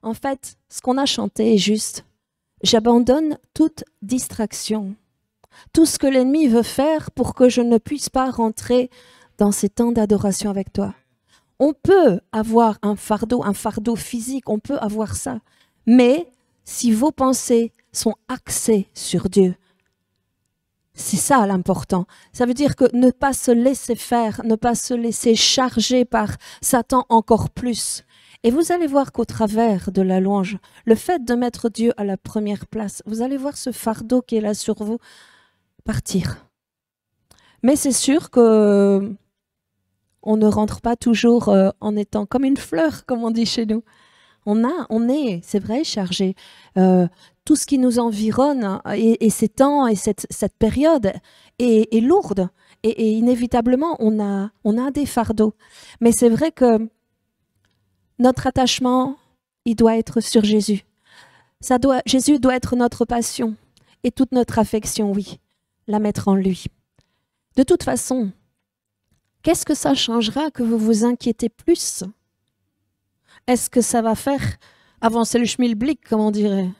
En fait, ce qu'on a chanté est juste. J'abandonne toute distraction, tout ce que l'ennemi veut faire pour que je ne puisse pas rentrer dans ces temps d'adoration avec toi. On peut avoir un fardeau physique, on peut avoir ça. Mais si vos pensées sont axées sur Dieu, c'est ça l'important. Ça veut dire que ne pas se laisser faire, ne pas se laisser charger par Satan encore plus. Et vous allez voir qu'au travers de la louange, le fait de mettre Dieu à la première place, vous allez voir ce fardeau qui est là sur vous partir. Mais c'est sûr que on ne rentre pas toujours en étant comme une fleur, comme on dit chez nous. On est, c'est vrai, chargé. Tout ce qui nous environne et ces temps et cette période est lourde. Et inévitablement, on a des fardeaux. Mais c'est vrai que notre attachement, il doit être sur Jésus. Jésus doit être notre passion. Et toute notre affection, oui, la mettre en lui. De toute façon, qu'est-ce que ça changera que vous vous inquiétez plus? Est-ce que ça va faire avancer le schmilblick, comme on dirait?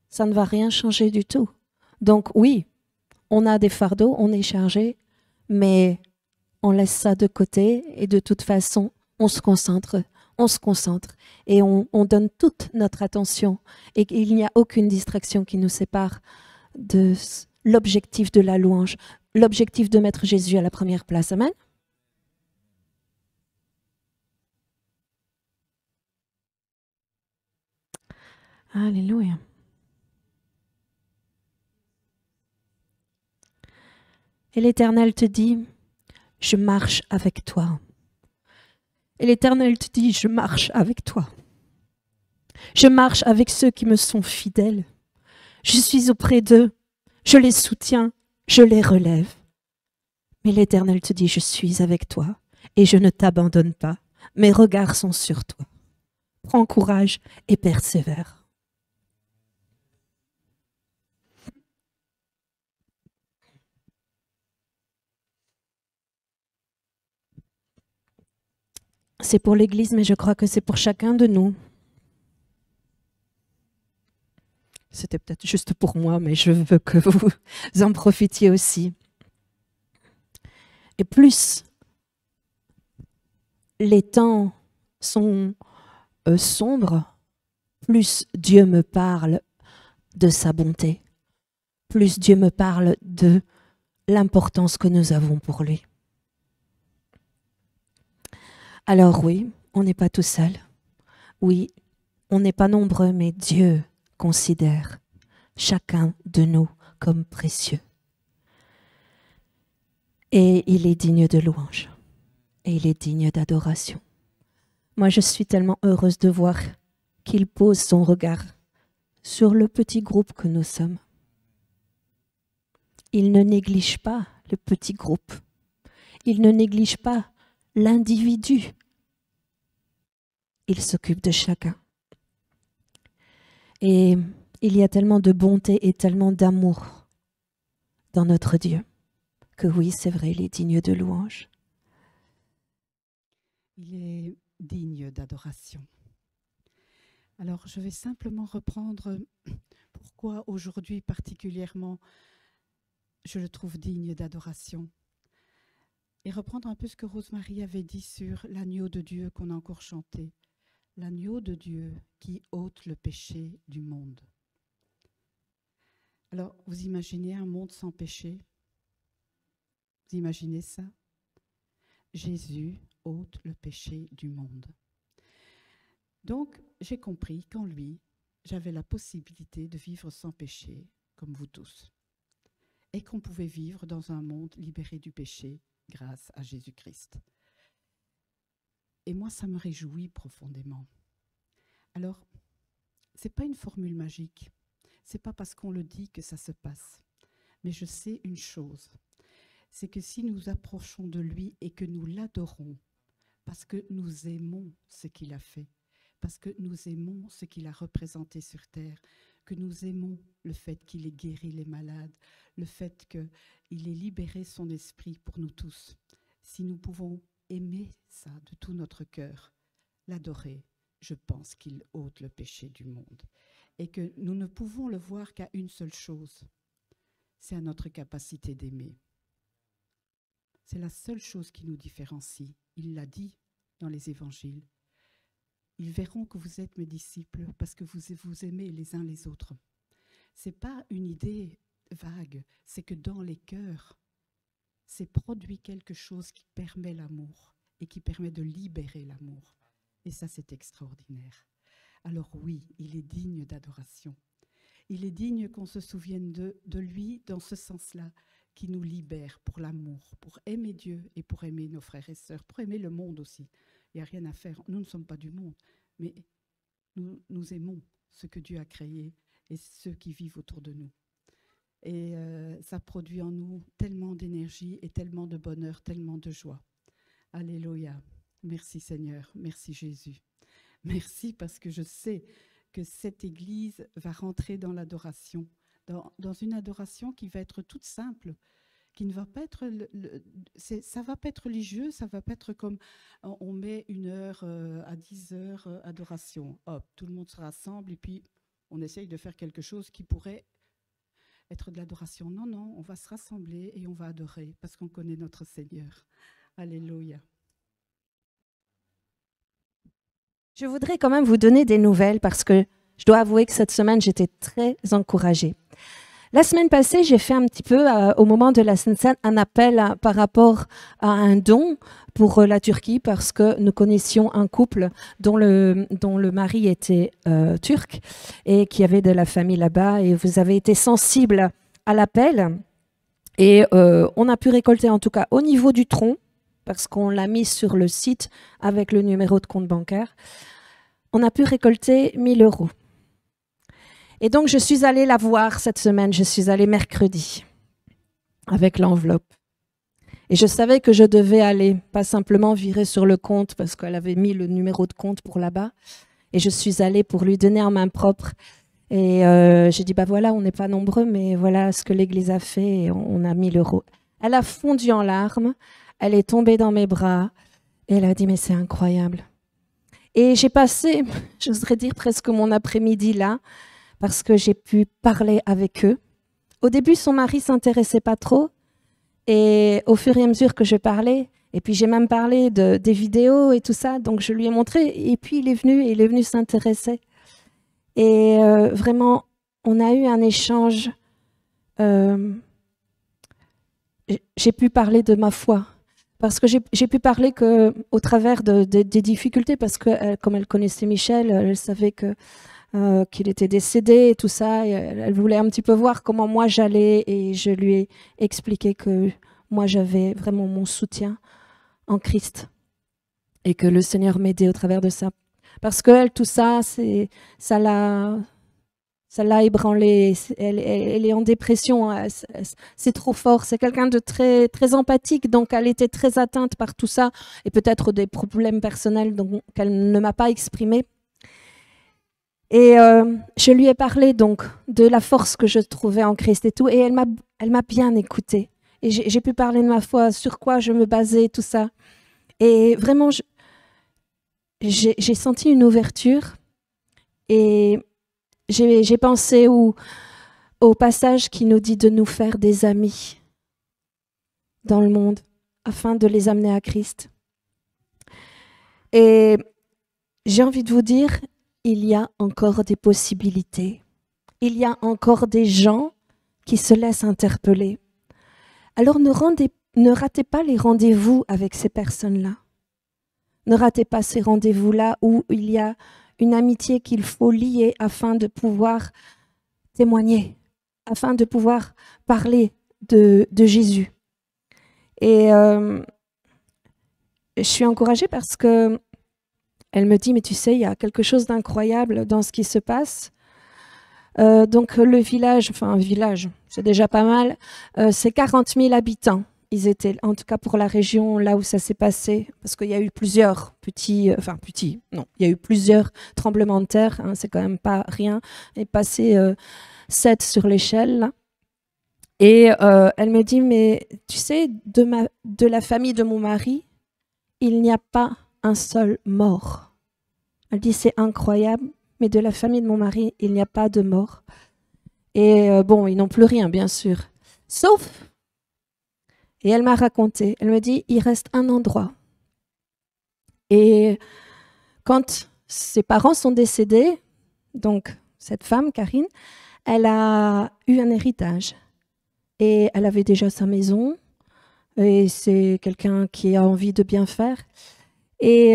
Ça ne va rien changer du tout. Donc oui, on a des fardeaux, on est chargé, mais on laisse ça de côté et de toute façon, on se concentre et on donne toute notre attention et il n'y a aucune distraction qui nous sépare de l'objectif de la louange, l'objectif de mettre Jésus à la première place. Amen. Alléluia. Et l'Éternel te dit, je marche avec toi. Et l'Éternel te dit, je marche avec toi. Je marche avec ceux qui me sont fidèles. Je suis auprès d'eux. Je les soutiens. Je les relève. Mais l'Éternel te dit, je suis avec toi et je ne t'abandonne pas. Mes regards sont sur toi. Prends courage et persévère. C'est pour l'Église, mais je crois que c'est pour chacun de nous. C'était peut-être juste pour moi, mais je veux que vous en profitiez aussi. Et plus les temps sont sombres, plus Dieu me parle de sa bonté, plus Dieu me parle de l'importance que nous avons pour lui. Alors oui, on n'est pas tout seul. Oui, on n'est pas nombreux, mais Dieu considère chacun de nous comme précieux. Et il est digne de louange. Et il est digne d'adoration. Moi, je suis tellement heureuse de voir qu'il pose son regard sur le petit groupe que nous sommes. Il ne néglige pas le petit groupe. Il ne néglige pas l'individu. Il s'occupe de chacun. Et il y a tellement de bonté et tellement d'amour dans notre Dieu que oui, c'est vrai, il est digne de louange. Il est digne d'adoration. Alors, je vais simplement reprendre pourquoi aujourd'hui particulièrement je le trouve digne d'adoration. Et reprendre un peu ce que Rosemary avait dit sur l'agneau de Dieu qu'on a encore chanté. L'agneau de Dieu qui ôte le péché du monde. Alors, vous imaginez un monde sans péché? Vous imaginez ça? Jésus ôte le péché du monde. Donc, j'ai compris qu'en lui, j'avais la possibilité de vivre sans péché, comme vous tous, et qu'on pouvait vivre dans un monde libéré du péché grâce à Jésus-Christ. Et moi, ça me réjouit profondément. Alors, ce n'est pas une formule magique, ce n'est pas parce qu'on le dit que ça se passe, mais je sais une chose, c'est que si nous approchons de lui et que nous l'adorons, parce que nous aimons ce qu'il a fait, parce que nous aimons ce qu'il a représenté sur terre, que nous aimons le fait qu'il ait guéri les malades, le fait qu'il ait libéré son esprit pour nous tous. Si nous pouvons aimer ça de tout notre cœur, l'adorer, je pense qu'il ôte le péché du monde. Et que nous ne pouvons le voir qu'à une seule chose, c'est à notre capacité d'aimer. C'est la seule chose qui nous différencie. Il l'a dit dans les évangiles. Ils verront que vous êtes mes disciples parce que vous aimez les uns les autres. Ce n'est pas une idée vague, c'est que dans les cœurs, c'est produit quelque chose qui permet l'amour et qui permet de libérer l'amour. Et ça, c'est extraordinaire. Alors oui, il est digne d'adoration. Il est digne qu'on se souvienne de lui dans ce sens-là, qui nous libère pour l'amour, pour aimer Dieu et pour aimer nos frères et sœurs, pour aimer le monde aussi. Il n'y a rien à faire. Nous ne sommes pas du monde, mais nous aimons ce que Dieu a créé et ceux qui vivent autour de nous. Et ça produit en nous tellement d'énergie et tellement de bonheur, tellement de joie. Alléluia. Merci Seigneur, merci Jésus. Merci parce que je sais que cette Église va rentrer dans l'adoration, dans une adoration qui va être toute simple, qui ne va pas être, ça va pas être religieux, ça va pas être comme on met 1 heure à 10 heures adoration. Hop, tout le monde se rassemble et puis on essaye de faire quelque chose qui pourrait être de l'adoration. Non, non, on va se rassembler et on va adorer parce qu'on connaît notre Seigneur. Alléluia. Je voudrais quand même vous donner des nouvelles parce que je dois avouer que cette semaine, j'étais très encouragée. La semaine passée, j'ai fait un petit peu, au moment de la Sainte Seine, un appel par rapport à un don pour la Turquie parce que nous connaissions un couple dont le mari était turc et qui avait de la famille là-bas. Et vous avez été sensible à l'appel et on a pu récolter en tout cas au niveau du tronc, parce qu'on l'a mis sur le site avec le numéro de compte bancaire, on a pu récolter 1 000 €. Et donc, je suis allée la voir cette semaine, je suis allée mercredi avec l'enveloppe. Et je savais que je devais aller, pas simplement virer sur le compte parce qu'elle avait mis le numéro de compte pour là-bas. Et je suis allée pour lui donner en main propre. Et j'ai dit, bah voilà, on n'est pas nombreux, mais voilà ce que l'Église a fait et on a 1 000 €. Elle a fondu en larmes. Elle est tombée dans mes bras et elle a dit, mais c'est incroyable. Et j'ai passé, j'oserais dire, presque mon après-midi là, parce que j'ai pu parler avec eux. Au début, son mari ne s'intéressait pas trop. Et au fur et à mesure que je parlais, et puis j'ai même parlé des vidéos et tout ça, donc je lui ai montré. Et puis il est venu s'intéresser. Et vraiment, on a eu un échange. J'ai pu parler de ma foi. Parce que j'ai pu parler au travers des difficultés, parce que comme elle connaissait Michel, elle savait qu'il était décédé et tout ça. Et elle voulait un petit peu voir comment moi j'allais et je lui ai expliqué que moi j'avais vraiment mon soutien en Christ et que le Seigneur m'aidait au travers de ça. Parce qu'elle, tout ça, ça l'a ébranlée. Elle est en dépression. C'est trop fort. C'est quelqu'un de très, très empathique. Donc, elle était très atteinte par tout ça et peut-être des problèmes personnels qu'elle ne m'a pas exprimés. Et je lui ai parlé donc de la force que je trouvais en Christ et tout. Et elle m'a bien écoutée. Et j'ai pu parler de ma foi, sur quoi je me basais, tout ça. Et vraiment, j'ai senti une ouverture. Et j'ai pensé au passage qui nous dit de nous faire des amis dans le monde afin de les amener à Christ. Et j'ai envie de vous dire, il y a encore des possibilités. Il y a encore des gens qui se laissent interpeller. Alors ne ratez pas les rendez-vous avec ces personnes-là. Ne ratez pas ces rendez-vous-là où il y a une amitié qu'il faut lier afin de pouvoir témoigner, afin de pouvoir parler de Jésus. Et je suis encouragée parce que elle me dit, mais tu sais, il y a quelque chose d'incroyable dans ce qui se passe. Donc le village, enfin un village, c'est déjà pas mal, c'est 40 000 habitants. Ils étaient, en tout cas pour la région là où ça s'est passé, parce qu'il y a eu plusieurs il y a eu plusieurs tremblements de terre, hein, c'est quand même pas rien, et passé 7 sur l'échelle. Là. Et elle me dit, mais tu sais, de la famille de mon mari, il n'y a pas un seul mort. Elle dit, c'est incroyable, mais de la famille de mon mari, il n'y a pas de mort. Et bon, ils n'ont plus rien, bien sûr. Sauf, et elle m'a raconté, elle me dit, il reste un endroit. Et quand ses parents sont décédés, donc cette femme, Karine, elle a eu un héritage. Et elle avait déjà sa maison. Et c'est quelqu'un qui a envie de bien faire. Et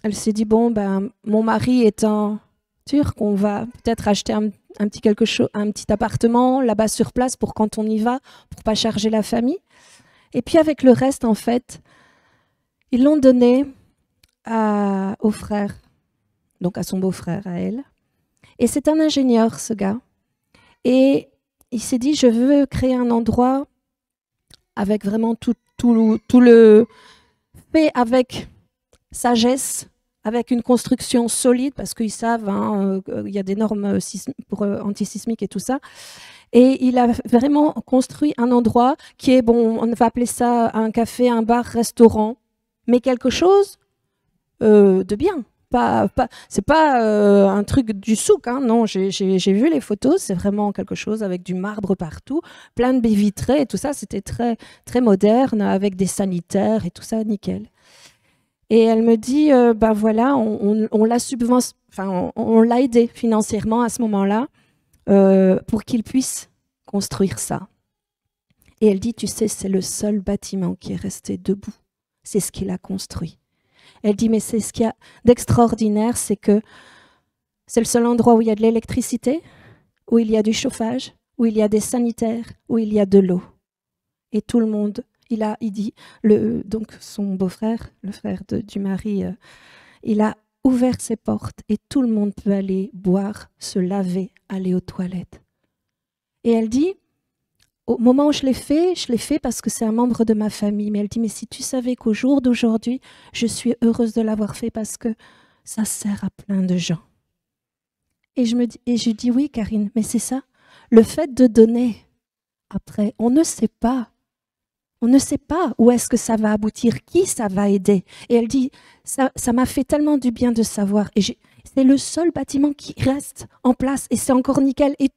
elle s'est dit, bon, ben, mon mari étant turc, on va peut-être acheter un petit quelque chose, un petit appartement là-bas sur place pour quand on y va, pour pas charger la famille. Et puis avec le reste, en fait, ils l'ont donné au frère, donc à son beau-frère, à elle. Et c'est un ingénieur, ce gars. Et il s'est dit, je veux créer un endroit avec vraiment tout le fait avec sagesse, avec une construction solide, parce qu'ils savent, hein, il y a des normes antisismiques et tout ça. Et il a vraiment construit un endroit qui est, bon, on va appeler ça un café, un bar, restaurant, mais quelque chose de bien. C'est pas un truc du souk, hein, non, j'ai vu les photos, c'est vraiment quelque chose avec du marbre partout, plein de baies vitrées et tout ça, c'était très, très moderne, avec des sanitaires et tout ça, nickel. Et elle me dit, ben voilà, on l'a enfin, on l'a aidé financièrement à ce moment-là pour qu'il puisse construire ça. Et elle dit, tu sais, c'est le seul bâtiment qui est resté debout, c'est ce qu'il a construit. Elle dit, mais c'est ce qu'il y a d'extraordinaire, c'est que c'est le seul endroit où il y a de l'électricité, où il y a du chauffage, où il y a des sanitaires, où il y a de l'eau. Et tout le monde, il dit, donc son beau-frère, le frère du mari, il a ouvert ses portes et tout le monde peut aller boire, se laver, aller aux toilettes. Et elle dit, au moment où je l'ai fait parce que c'est un membre de ma famille. Mais elle dit, mais si tu savais qu'au jour d'aujourd'hui, je suis heureuse de l'avoir fait parce que ça sert à plein de gens. Et je dis, oui, Karine, mais c'est ça. Le fait de donner, après, on ne sait pas. On ne sait pas où est-ce que ça va aboutir, qui ça va aider. Et elle dit, ça m'a fait tellement du bien de savoir. Et c'est le seul bâtiment qui reste en place et c'est encore nickel. Et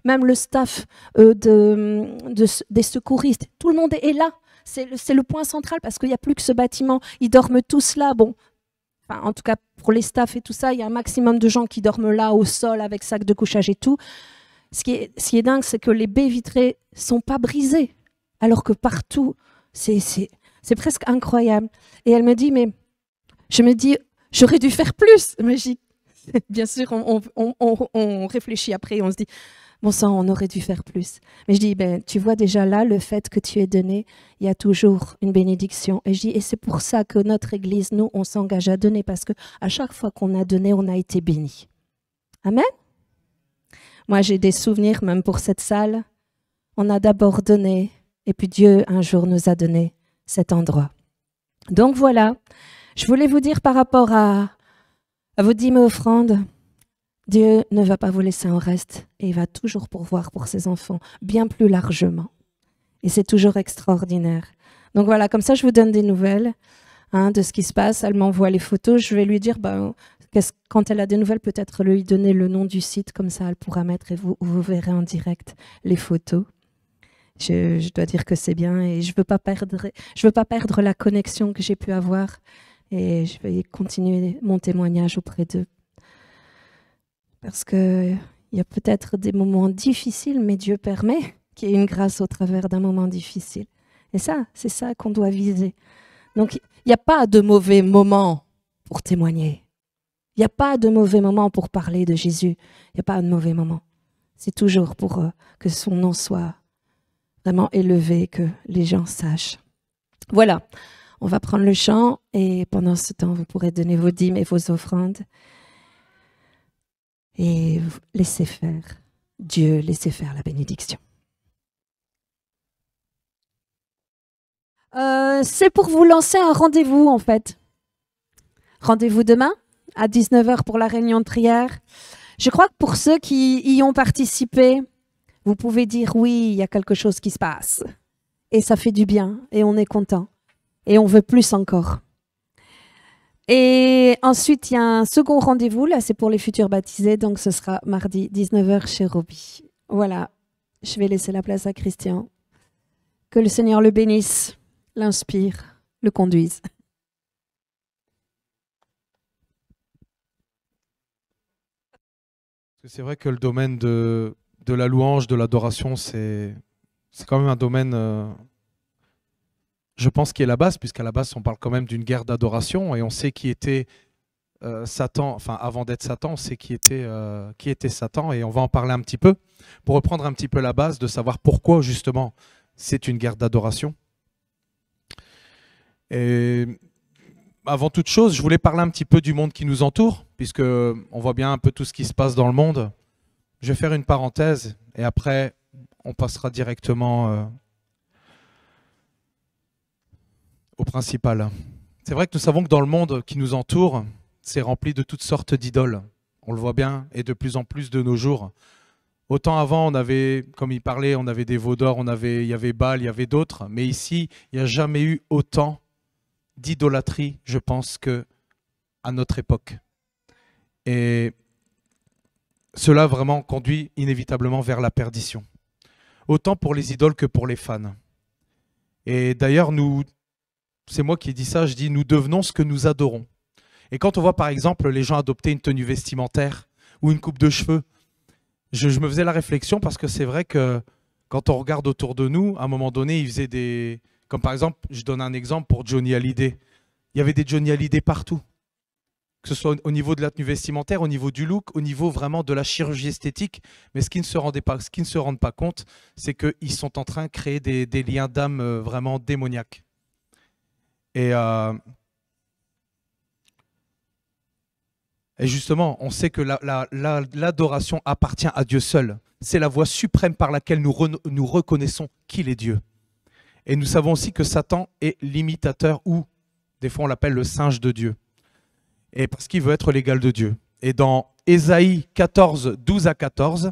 même le staff des secouristes, tout le monde est là. C'est le point central parce qu'il n'y a plus que ce bâtiment. Ils dorment tous là. Bon, enfin, en tout cas, pour les staffs et tout ça, il y a un maximum de gens qui dorment là au sol avec sac de couchage et tout. Ce qui est dingue, c'est que les baies vitrées ne sont pas brisées. Alors que partout, c'est presque incroyable. Et elle me dit, mais je me dis, j'aurais dû faire plus. Mais bien sûr, on réfléchit après, on se dit, bon sang, on aurait dû faire plus. Mais je dis, ben, tu vois déjà là, le fait que tu aies donné, il y a toujours une bénédiction. Et je dis, et c'est pour ça que notre Église, nous, on s'engage à donner, parce qu'à chaque fois qu'on a donné, on a été béni. Amen. Moi, j'ai des souvenirs, même pour cette salle. On a d'abord donné, et puis Dieu, un jour, nous a donné cet endroit. Donc voilà, je voulais vous dire par rapport à vos dîmes et offrandes, Dieu ne va pas vous laisser en reste et il va toujours pourvoir pour ses enfants, bien plus largement. Et c'est toujours extraordinaire. Donc voilà, comme ça, je vous donne des nouvelles de ce qui se passe. Elle m'envoie les photos. Je vais lui dire, quand elle a des nouvelles, peut-être lui donner le nom du site, comme ça, elle pourra mettre et vous verrez en direct les photos. Je dois dire que c'est bien et je veux pas perdre la connexion que j'ai pu avoir et je vais continuer mon témoignage auprès d'eux. Parce qu'il y a peut-être des moments difficiles, mais Dieu permet qu'il y ait une grâce au travers d'un moment difficile. Et ça, c'est ça qu'on doit viser. Donc, il n'y a pas de mauvais moment pour témoigner. Il n'y a pas de mauvais moment pour parler de Jésus. Il n'y a pas de mauvais moment. C'est toujours pour que son nom soit vraiment élevé, que les gens sachent. Voilà, on va prendre le chant et pendant ce temps, vous pourrez donner vos dîmes et vos offrandes. Et laissez faire Dieu, laissez faire la bénédiction. C'est pour vous lancer un rendez-vous en fait. Rendez-vous demain à 19h pour la réunion de prière. Je crois que pour ceux qui y ont participé, vous pouvez dire oui, il y a quelque chose qui se passe. Et ça fait du bien et on est content. Et on veut plus encore. Et ensuite, il y a un second rendez-vous, là c'est pour les futurs baptisés, donc ce sera mardi 19h chez Roby. Voilà, je vais laisser la place à Christian. Que le Seigneur le bénisse, l'inspire, le conduise. C'est vrai que le domaine de la louange, de l'adoration, c'est quand même un domaine, je pense, qui est la base, puisqu'à la base, on parle quand même d'une guerre d'adoration, et on sait qui était Satan, enfin avant d'être Satan, on sait qui était Satan, et on va en parler un petit peu, pour reprendre un petit peu la base, de savoir pourquoi justement c'est une guerre d'adoration. Et avant toute chose, je voulais parler un petit peu du monde qui nous entoure, puisque on voit bien un peu tout ce qui se passe dans le monde. Je vais faire une parenthèse, et après, on passera directement au principal. C'est vrai que nous savons que dans le monde qui nous entoure, c'est rempli de toutes sortes d'idoles. On le voit bien, et de plus en plus de nos jours. Autant avant, on avait, comme il parlait, on avait des veaux d'or, il y avait Baal, il y avait d'autres. Mais ici, il n'y a jamais eu autant d'idolâtrie, je pense, qu'à notre époque. Et cela vraiment conduit inévitablement vers la perdition. Autant pour les idoles que pour les fans. Et d'ailleurs, c'est moi qui ai dit ça, je dis nous devenons ce que nous adorons. Et quand on voit par exemple les gens adopter une tenue vestimentaire ou une coupe de cheveux, je me faisais la réflexion parce que c'est vrai que quand on regarde autour de nous, à un moment donné, ils faisaient des... Comme par exemple, je donne un exemple pour Johnny Hallyday. Il y avait des Johnny Hallyday partout. Que ce soit au niveau de la tenue vestimentaire, au niveau du look, au niveau vraiment de la chirurgie esthétique. Mais ce qui ne se rendent pas compte, c'est qu'ils sont en train de créer des liens d'âme vraiment démoniaques. Et justement, on sait que l'adoration appartient à Dieu seul. C'est la voie suprême par laquelle nous reconnaissons qu'il est Dieu. Et nous savons aussi que Satan est l'imitateur, ou des fois on l'appelle le singe de Dieu. Et parce qu'il veut être l'égal de Dieu. Et dans Ésaïe 14, 12 à 14,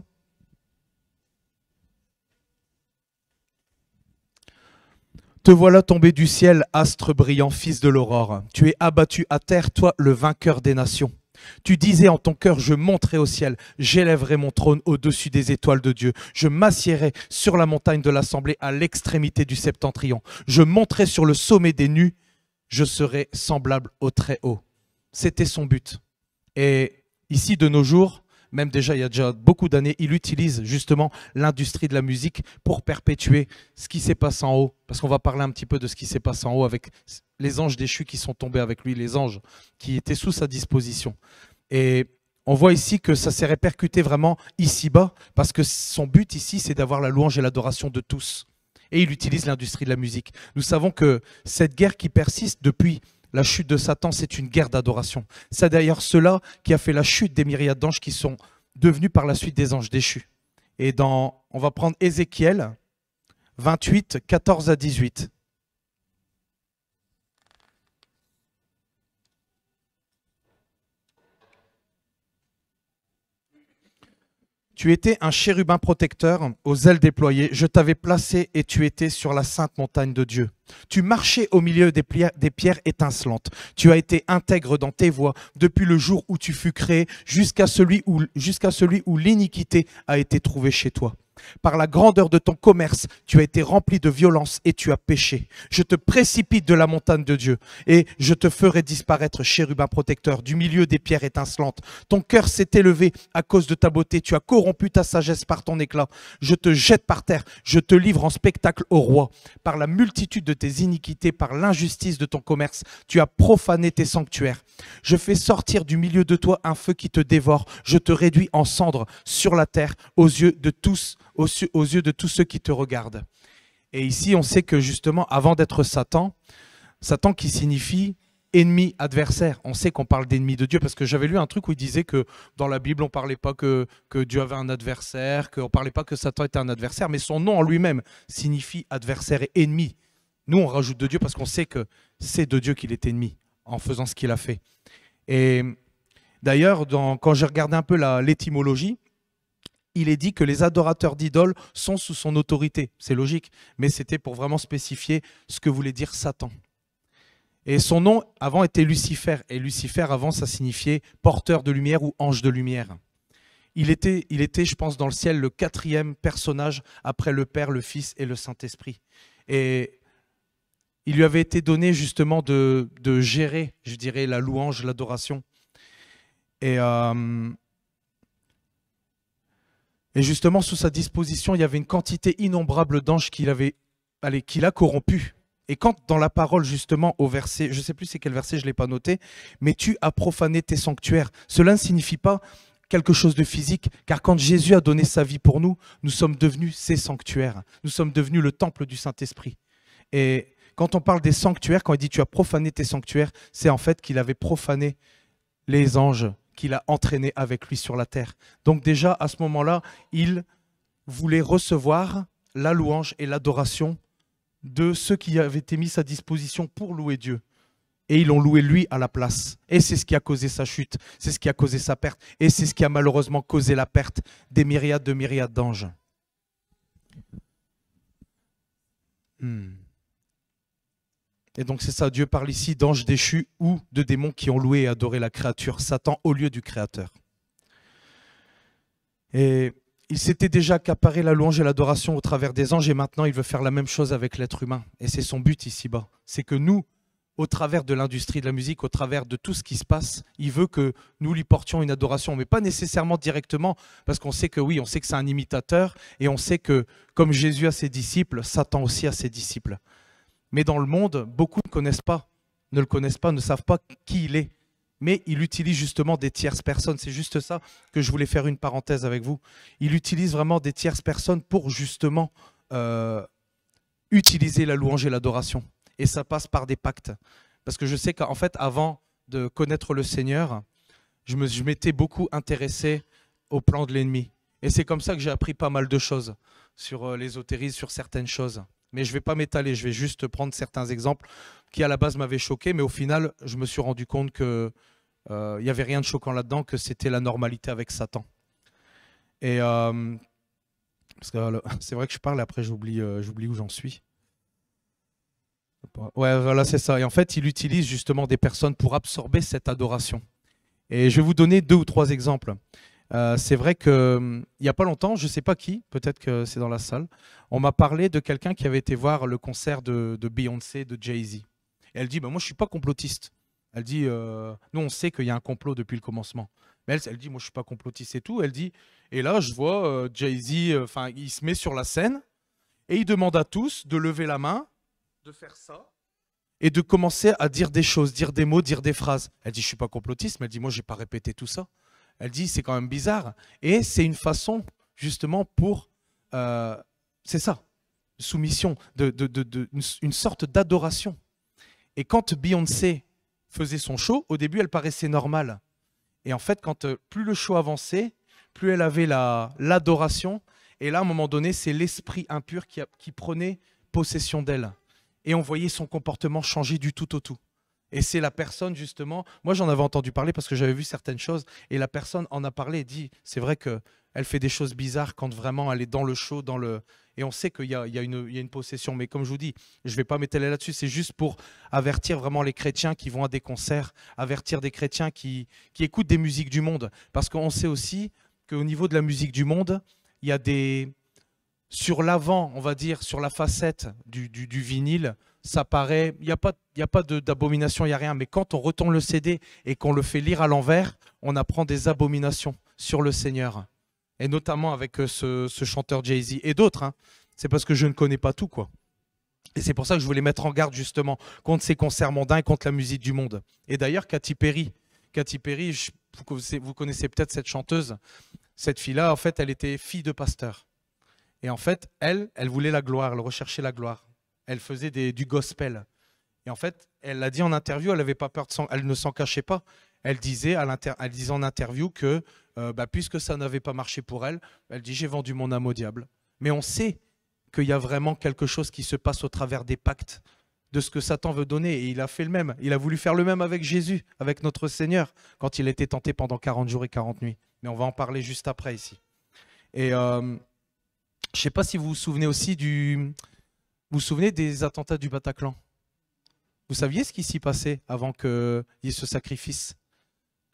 « Te voilà tombé du ciel, astre brillant, fils de l'aurore. Tu es abattu à terre, toi, le vainqueur des nations. Tu disais en ton cœur, je monterai au ciel, j'élèverai mon trône au-dessus des étoiles de Dieu. Je m'assiérai sur la montagne de l'assemblée à l'extrémité du septentrion. Je monterai sur le sommet des nues, je serai semblable au Très-Haut. » C'était son but. Et ici, de nos jours, même déjà il y a déjà beaucoup d'années, il utilise justement l'industrie de la musique pour perpétuer ce qui s'est passé en haut. Parce qu'on va parler un petit peu de ce qui s'est passé en haut avec les anges déchus qui sont tombés avec lui, les anges qui étaient sous sa disposition. Et on voit ici que ça s'est répercuté vraiment ici-bas, parce que son but ici, c'est d'avoir la louange et l'adoration de tous. Et il utilise l'industrie de la musique. Nous savons que cette guerre qui persiste depuis la chute de Satan, c'est une guerre d'adoration. C'est d'ailleurs cela qui a fait la chute des myriades d'anges qui sont devenus par la suite des anges déchus. Et on va prendre Ézéchiel 28, 14 à 18. Tu étais un chérubin protecteur aux ailes déployées. Je t'avais placé et tu étais sur la sainte montagne de Dieu. Tu marchais au milieu des pierres étincelantes. Tu as été intègre dans tes voies depuis le jour où tu fus créé jusqu'à celui où l'iniquité a été trouvée chez toi. Par la grandeur de ton commerce, tu as été rempli de violence et tu as péché. Je te précipite de la montagne de Dieu et je te ferai disparaître, chérubin protecteur, du milieu des pierres étincelantes. Ton cœur s'est élevé à cause de ta beauté. Tu as corrompu ta sagesse par ton éclat. Je te jette par terre. Je te livre en spectacle au roi. Par la multitude de tes iniquités, par l'injustice de ton commerce, tu as profané tes sanctuaires. Je fais sortir du milieu de toi un feu qui te dévore. Je te réduis en cendres sur la terre aux yeux de tous ceux qui te regardent. Et ici, on sait que justement, avant d'être Satan, Satan qui signifie ennemi, adversaire. On sait qu'on parle d'ennemi de Dieu parce que j'avais lu un truc où il disait que dans la Bible, on ne parlait pas que Dieu avait un adversaire, qu'on ne parlait pas que Satan était un adversaire, mais son nom en lui-même signifie adversaire et ennemi. Nous, on rajoute de Dieu parce qu'on sait que c'est de Dieu qu'il est ennemi en faisant ce qu'il a fait. Et d'ailleurs, quand j'ai regardé un peu l'étymologie, il est dit que les adorateurs d'idoles sont sous son autorité. C'est logique, mais c'était pour vraiment spécifier ce que voulait dire Satan. Et son nom avant était Lucifer. Et Lucifer avant, ça signifiait porteur de lumière ou ange de lumière. Il était, je pense, dans le ciel, le 4e personnage après le Père, le Fils et le Saint-Esprit. Et il lui avait été donné justement de gérer, je dirais, la louange, l'adoration. Et justement, sous sa disposition, il y avait une quantité innombrable d'anges qu'il a corrompus. Et quand dans la parole, justement, au verset, je ne sais plus c'est quel verset, je ne l'ai pas noté, mais tu as profané tes sanctuaires. Cela ne signifie pas quelque chose de physique, car quand Jésus a donné sa vie pour nous, nous sommes devenus ses sanctuaires. Nous sommes devenus le temple du Saint-Esprit. Et quand on parle des sanctuaires, quand il dit tu as profané tes sanctuaires, c'est en fait qu'il avait profané les anges qu'il a entraînés avec lui sur la terre. Donc déjà, à ce moment-là, il voulait recevoir la louange et l'adoration de ceux qui avaient été mis à disposition pour louer Dieu. Et ils l'ont loué lui à la place. Et c'est ce qui a causé sa chute, c'est ce qui a causé sa perte, et c'est ce qui a malheureusement causé la perte des myriades d'anges. Et donc c'est ça, Dieu parle ici d'anges déchus ou de démons qui ont loué et adoré la créature, Satan au lieu du Créateur. Et il s'était déjà accaparé la louange et l'adoration au travers des anges, et maintenant il veut faire la même chose avec l'être humain. Et c'est son but ici-bas, c'est que nous, au travers de l'industrie de la musique, au travers de tout ce qui se passe, il veut que nous lui portions une adoration, mais pas nécessairement directement, parce qu'on sait que oui, on sait que c'est un imitateur, et on sait que comme Jésus a ses disciples, Satan aussi a ses disciples. Mais dans le monde, beaucoup ne le connaissent pas, ne savent pas qui il est. Mais il utilise justement des tierces personnes. C'est juste ça que je voulais faire une parenthèse avec vous. Il utilise vraiment des tierces personnes pour justement utiliser la louange et l'adoration. Et ça passe par des pactes. Parce que je sais qu'en fait, avant de connaître le Seigneur, je m'étais beaucoup intéressé au plan de l'ennemi. Et c'est comme ça que j'ai appris pas mal de choses sur l'ésotérisme, sur certaines choses. Mais je ne vais pas m'étaler, je vais juste prendre certains exemples qui à la base m'avaient choqué, mais au final, je me suis rendu compte qu'il n'y avait rien de choquant là-dedans, que c'était la normalité avec Satan. Et parce que c'est vrai que je parle et après j'oublie où j'en suis. Ouais, voilà, c'est ça. Et en fait, il utilise justement des personnes pour absorber cette adoration. Et je vais vous donner 2 ou 3 exemples. C'est vrai qu'il n'y a pas longtemps, je ne sais pas qui, peut-être que c'est dans la salle, on m'a parlé de quelqu'un qui avait été voir le concert de Beyoncé, de Jay-Z. Et elle dit, bah, moi je ne suis pas complotiste. Elle dit, nous on sait qu'il y a un complot depuis le commencement. Mais elle dit, moi je ne suis pas complotiste et tout. Elle dit, et là je vois Jay-Z, il se met sur la scène et il demande à tous de lever la main, de faire ça et de commencer à dire des choses, dire des mots, dire des phrases. Elle dit, je ne suis pas complotiste, mais elle dit, moi je n'ai pas répété tout ça. Elle dit, c'est quand même bizarre. Et c'est une façon, justement, pour... c'est ça, soumission, une sorte d'adoration. Et quand Beyoncé faisait son show, au début, elle paraissait normale. Et en fait, quand plus le show avançait, plus elle avait l'adoration. Et là, à un moment donné, c'est l'esprit impur qui prenait possession d'elle. Et on voyait son comportement changer du tout au tout. Et c'est la personne, justement, moi j'en avais entendu parler parce que j'avais vu certaines choses, et la personne en a parlé et dit, c'est vrai qu'elle fait des choses bizarres quand vraiment elle est dans le show, et on sait qu'il y a une possession. Mais comme je vous dis, je ne vais pas m'étaler là-dessus, c'est juste pour avertir vraiment les chrétiens qui vont à des concerts, avertir des chrétiens qui écoutent des musiques du monde. Parce qu'on sait aussi qu'au niveau de la musique du monde, il y a sur l'avant, on va dire, sur la facette du vinyle, ça paraît, il n'y a pas d'abomination, il n'y a rien. Mais quand on retourne le CD et qu'on le fait lire à l'envers, on apprend des abominations sur le Seigneur. Et notamment avec ce chanteur Jay-Z et d'autres. Hein. C'est parce que je ne connais pas tout, quoi. Et c'est pour ça que je voulais mettre en garde justement contre ces concerts mondains et contre la musique du monde. Et d'ailleurs, Katy Perry, vous connaissez peut-être cette chanteuse. Cette fille-là, en fait, elle était fille de pasteur. Et en fait, elle voulait la gloire, elle recherchait la gloire. Elle faisait du gospel. Et en fait, elle l'a dit en interview, elle n'avait pas peur elle ne s'en cachait pas. Elle disait en interview que puisque ça n'avait pas marché pour elle, elle dit j'ai vendu mon âme au diable. Mais on sait qu'il y a vraiment quelque chose qui se passe au travers des pactes, de ce que Satan veut donner. Et il a fait le même. Il a voulu faire le même avec Jésus, avec notre Seigneur, quand il a été tenté pendant 40 jours et 40 nuits. Mais on va en parler juste après ici. Et je ne sais pas si vous vous souvenez aussi vous vous souvenez des attentats du Bataclan? Vous saviez ce qui s'y passait avant qu'il y ait ce sacrifice?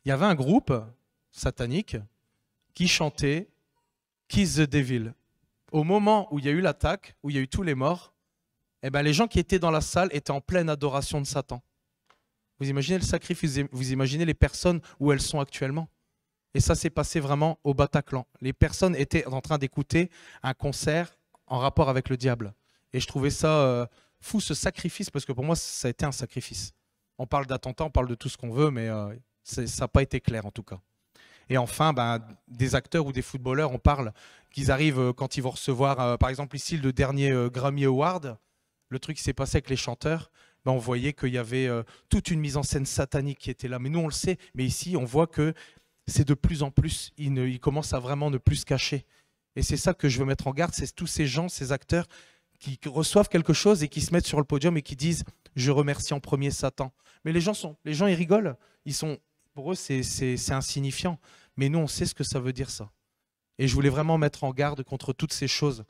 Il y avait un groupe satanique qui chantait Kiss the Devil. Au moment où il y a eu l'attaque, où il y a eu tous les morts, eh ben, les gens qui étaient dans la salle étaient en pleine adoration de Satan. Vous imaginez le sacrifice, vous imaginez les personnes où elles sont actuellement? Et ça s'est passé vraiment au Bataclan. Les personnes étaient en train d'écouter un concert en rapport avec le diable. Et je trouvais ça fou, ce sacrifice, parce que pour moi, ça a été un sacrifice. On parle d'attentats, on parle de tout ce qu'on veut, mais ça n'a pas été clair en tout cas. Et enfin, ben, des acteurs ou des footballeurs, on parle qu'ils arrivent quand ils vont recevoir, par exemple ici, le dernier Grammy Award. Le truc qui s'est passé avec les chanteurs, ben, on voyait qu'il y avait toute une mise en scène satanique qui était là. Mais nous, on le sait, mais ici, on voit que c'est de plus en plus, ils commencent à vraiment ne plus se cacher. Et c'est ça que je veux mettre en garde, c'est tous ces gens, ces acteurs qui reçoivent quelque chose et qui se mettent sur le podium et qui disent « Je remercie en premier Satan ». Mais les gens, ils rigolent, pour eux, c'est insignifiant. Mais nous, on sait ce que ça veut dire, ça. Et je voulais vraiment mettre en garde contre toutes ces choses,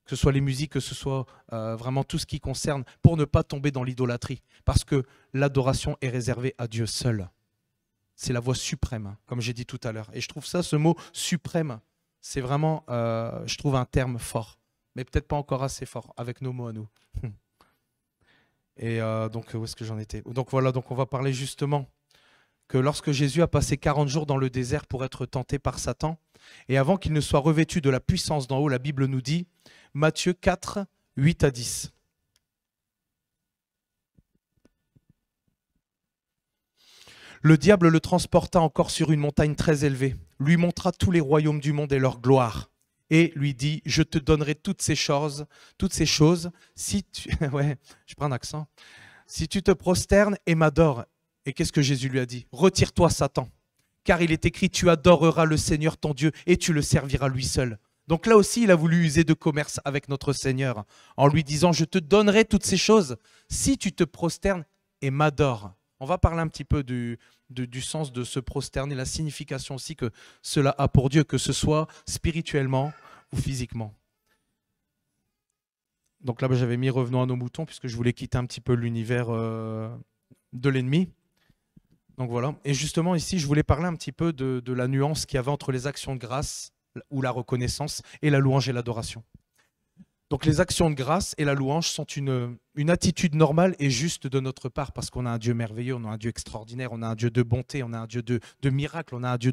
que ce soit les musiques, que ce soit vraiment tout ce qui concerne, pour ne pas tomber dans l'idolâtrie. Parce que l'adoration est réservée à Dieu seul. C'est la voie suprême, comme j'ai dit tout à l'heure. Et je trouve ça, ce mot suprême, c'est vraiment, je trouve, un terme fort. Mais peut-être pas encore assez fort, avec nos mots à nous. Et donc, où est-ce que j'en étais? Donc voilà, donc on va parler justement que lorsque Jésus a passé 40 jours dans le désert pour être tenté par Satan, et avant qu'il ne soit revêtu de la puissance d'en haut, la Bible nous dit, Matthieu 4, 8 à 10. Le diable le transporta encore sur une montagne très élevée, lui montra tous les royaumes du monde et leur gloire, et lui dit, je te donnerai toutes ces choses, si tu... ouais, je prends un accent. Si tu te prosternes et m'adores. Et qu'est-ce que Jésus lui a dit? Retire-toi, Satan, car il est écrit, tu adoreras le Seigneur ton Dieu et tu le serviras lui seul. Donc là aussi, il a voulu user de commerce avec notre Seigneur, en lui disant, je te donnerai toutes ces choses si tu te prosternes et m'adores. On va parler un petit peu du sens de se prosterner, la signification aussi que cela a pour Dieu, que ce soit spirituellement ou physiquement. Donc là, j'avais mis revenons à nos moutons, puisque je voulais quitter un petit peu l'univers de l'ennemi. Donc voilà. Et justement, ici, je voulais parler un petit peu de la nuance qu'il y avait entre les actions de grâce, ou la reconnaissance, et la louange et l'adoration. Donc les actions de grâce et la louange sont une attitude normale et juste de notre part, parce qu'on a un Dieu merveilleux, on a un Dieu extraordinaire, on a un Dieu de bonté, on a un Dieu de miracle, on a un Dieu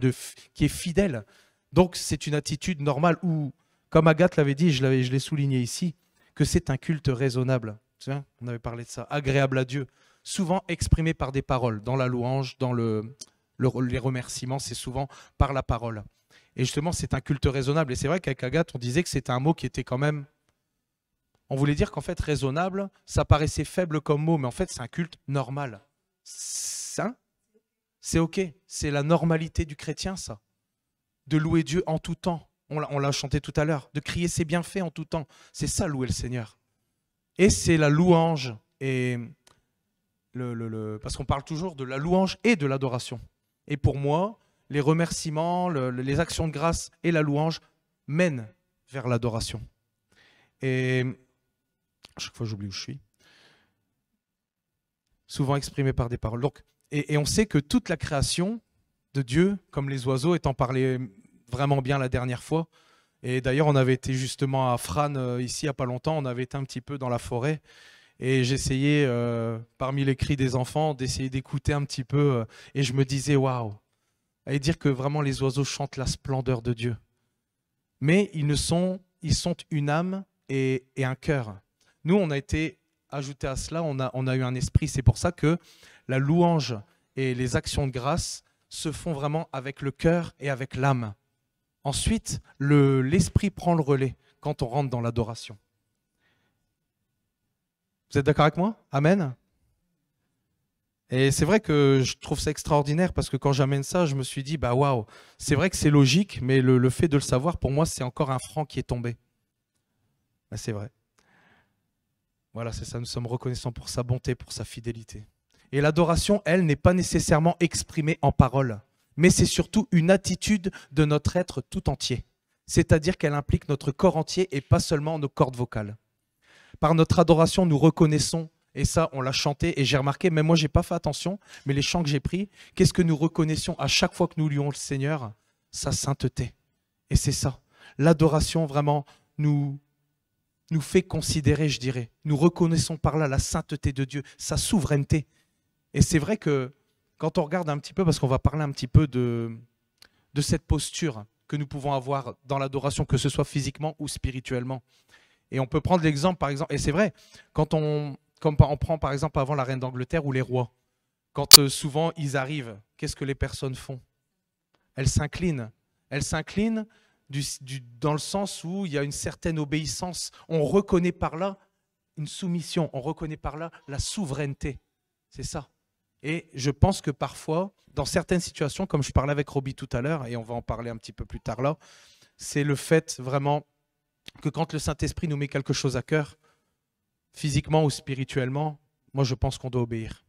qui est fidèle. Donc c'est une attitude normale où, comme Agathe l'avait dit, je l'ai souligné ici, que c'est un culte raisonnable. Tu sais, on avait parlé de ça, agréable à Dieu, souvent exprimé par des paroles, dans la louange, dans les remerciements, c'est souvent par la parole. Et justement, c'est un culte raisonnable. Et c'est vrai qu'avec Agathe, on disait que c'était un mot qui était quand même... On voulait dire qu'en fait, raisonnable, ça paraissait faible comme mot, mais en fait, c'est un culte normal. C'est OK. C'est la normalité du chrétien, ça. De louer Dieu en tout temps. On l'a chanté tout à l'heure. De crier ses bienfaits en tout temps. C'est ça, louer le Seigneur. Et c'est la louange. Et parce qu'on parle toujours de la louange et de l'adoration. Et pour moi, les remerciements, les actions de grâce et la louange mènent vers l'adoration. Et... à chaque fois j'oublie où je suis, souvent exprimé par des paroles. Donc, et on sait que toute la création de Dieu, comme les oiseaux, étant parlé vraiment bien la dernière fois, et d'ailleurs on avait été justement à Frane, ici il n'y a pas longtemps, on avait été un petit peu dans la forêt, et j'essayais, parmi les cris des enfants, d'essayer d'écouter un petit peu, et je me disais, waouh, et dire que vraiment les oiseaux chantent la splendeur de Dieu. Mais ils sont une âme et un cœur. Nous, on a été ajouté à cela, on a eu un esprit. C'est pour ça que la louange et les actions de grâce se font vraiment avec le cœur et avec l'âme. Ensuite, l'esprit prend le relais quand on rentre dans l'adoration. Vous êtes d'accord avec moi? Amen. Et c'est vrai que je trouve ça extraordinaire parce que quand j'amène ça, je me suis dit, bah waouh, c'est vrai que c'est logique, mais le fait de le savoir, pour moi, c'est encore un franc qui est tombé. Ben, c'est vrai. Voilà, c'est ça, nous sommes reconnaissants pour sa bonté, pour sa fidélité. Et l'adoration, elle, n'est pas nécessairement exprimée en paroles, mais c'est surtout une attitude de notre être tout entier. C'est-à-dire qu'elle implique notre corps entier et pas seulement nos cordes vocales. Par notre adoration, nous reconnaissons Et ça, on l'a chanté et j'ai remarqué, même moi, j'ai pas fait attention, mais les chants que j'ai pris, qu'est-ce que nous reconnaissions à chaque fois que nous louons le Seigneur? Sa sainteté. Et c'est ça. L'adoration, vraiment, nous fait considérer, je dirais. Nous reconnaissons par là la sainteté de Dieu, sa souveraineté. Et c'est vrai que quand on regarde un petit peu, parce qu'on va parler un petit peu de cette posture que nous pouvons avoir dans l'adoration, que ce soit physiquement ou spirituellement. Et on peut prendre l'exemple, par exemple, et c'est vrai, comme on prend par exemple avant la reine d'Angleterre ou les rois, quand souvent ils arrivent, qu'est-ce que les personnes font? Elles s'inclinent. Elles s'inclinent dans le sens où il y a une certaine obéissance. On reconnaît par là une soumission, on reconnaît par là la souveraineté. C'est ça. Et je pense que parfois, dans certaines situations, comme je parlais avec Roby tout à l'heure, et on va en parler un petit peu plus tard là, c'est le fait vraiment que quand le Saint-Esprit nous met quelque chose à cœur, physiquement ou spirituellement, moi je pense qu'on doit obéir.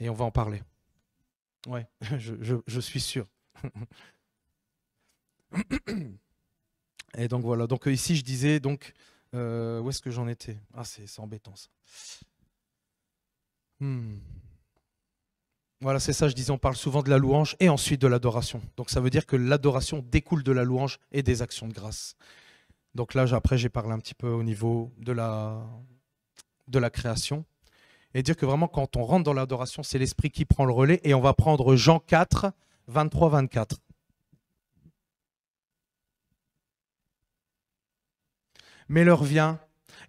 Et on va en parler. Ouais, je suis sûr. Et donc voilà, donc ici je disais, donc, où est-ce que j'en étais? Ah, c'est embêtant ça. Voilà, c'est ça, je disais, on parle souvent de la louange et ensuite de l'adoration. Donc ça veut dire que l'adoration découle de la louange et des actions de grâce. Donc là, après, j'ai parlé un petit peu au niveau de la création. Et dire que vraiment, quand on rentre dans l'adoration, c'est l'Esprit qui prend le relais. Et on va prendre Jean 4, 23-24. Mais l'heure vient,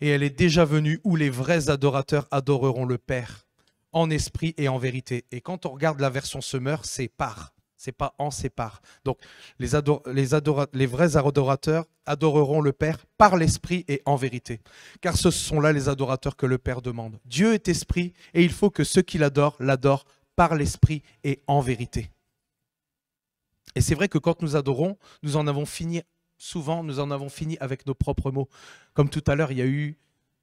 et elle est déjà venue, où les vrais adorateurs adoreront le Père, en esprit et en vérité. Et quand on regarde la version Semeur, c'est par. C'est pas en, c'est par. Donc, les vrais adorateurs adoreront le Père par l'esprit et en vérité. Car ce sont là les adorateurs que le Père demande. Dieu est esprit et il faut que ceux qui l'adorent par l'esprit et en vérité. Et c'est vrai que quand nous adorons, nous en avons fini avec nos propres mots. Comme tout à l'heure, il y a eu,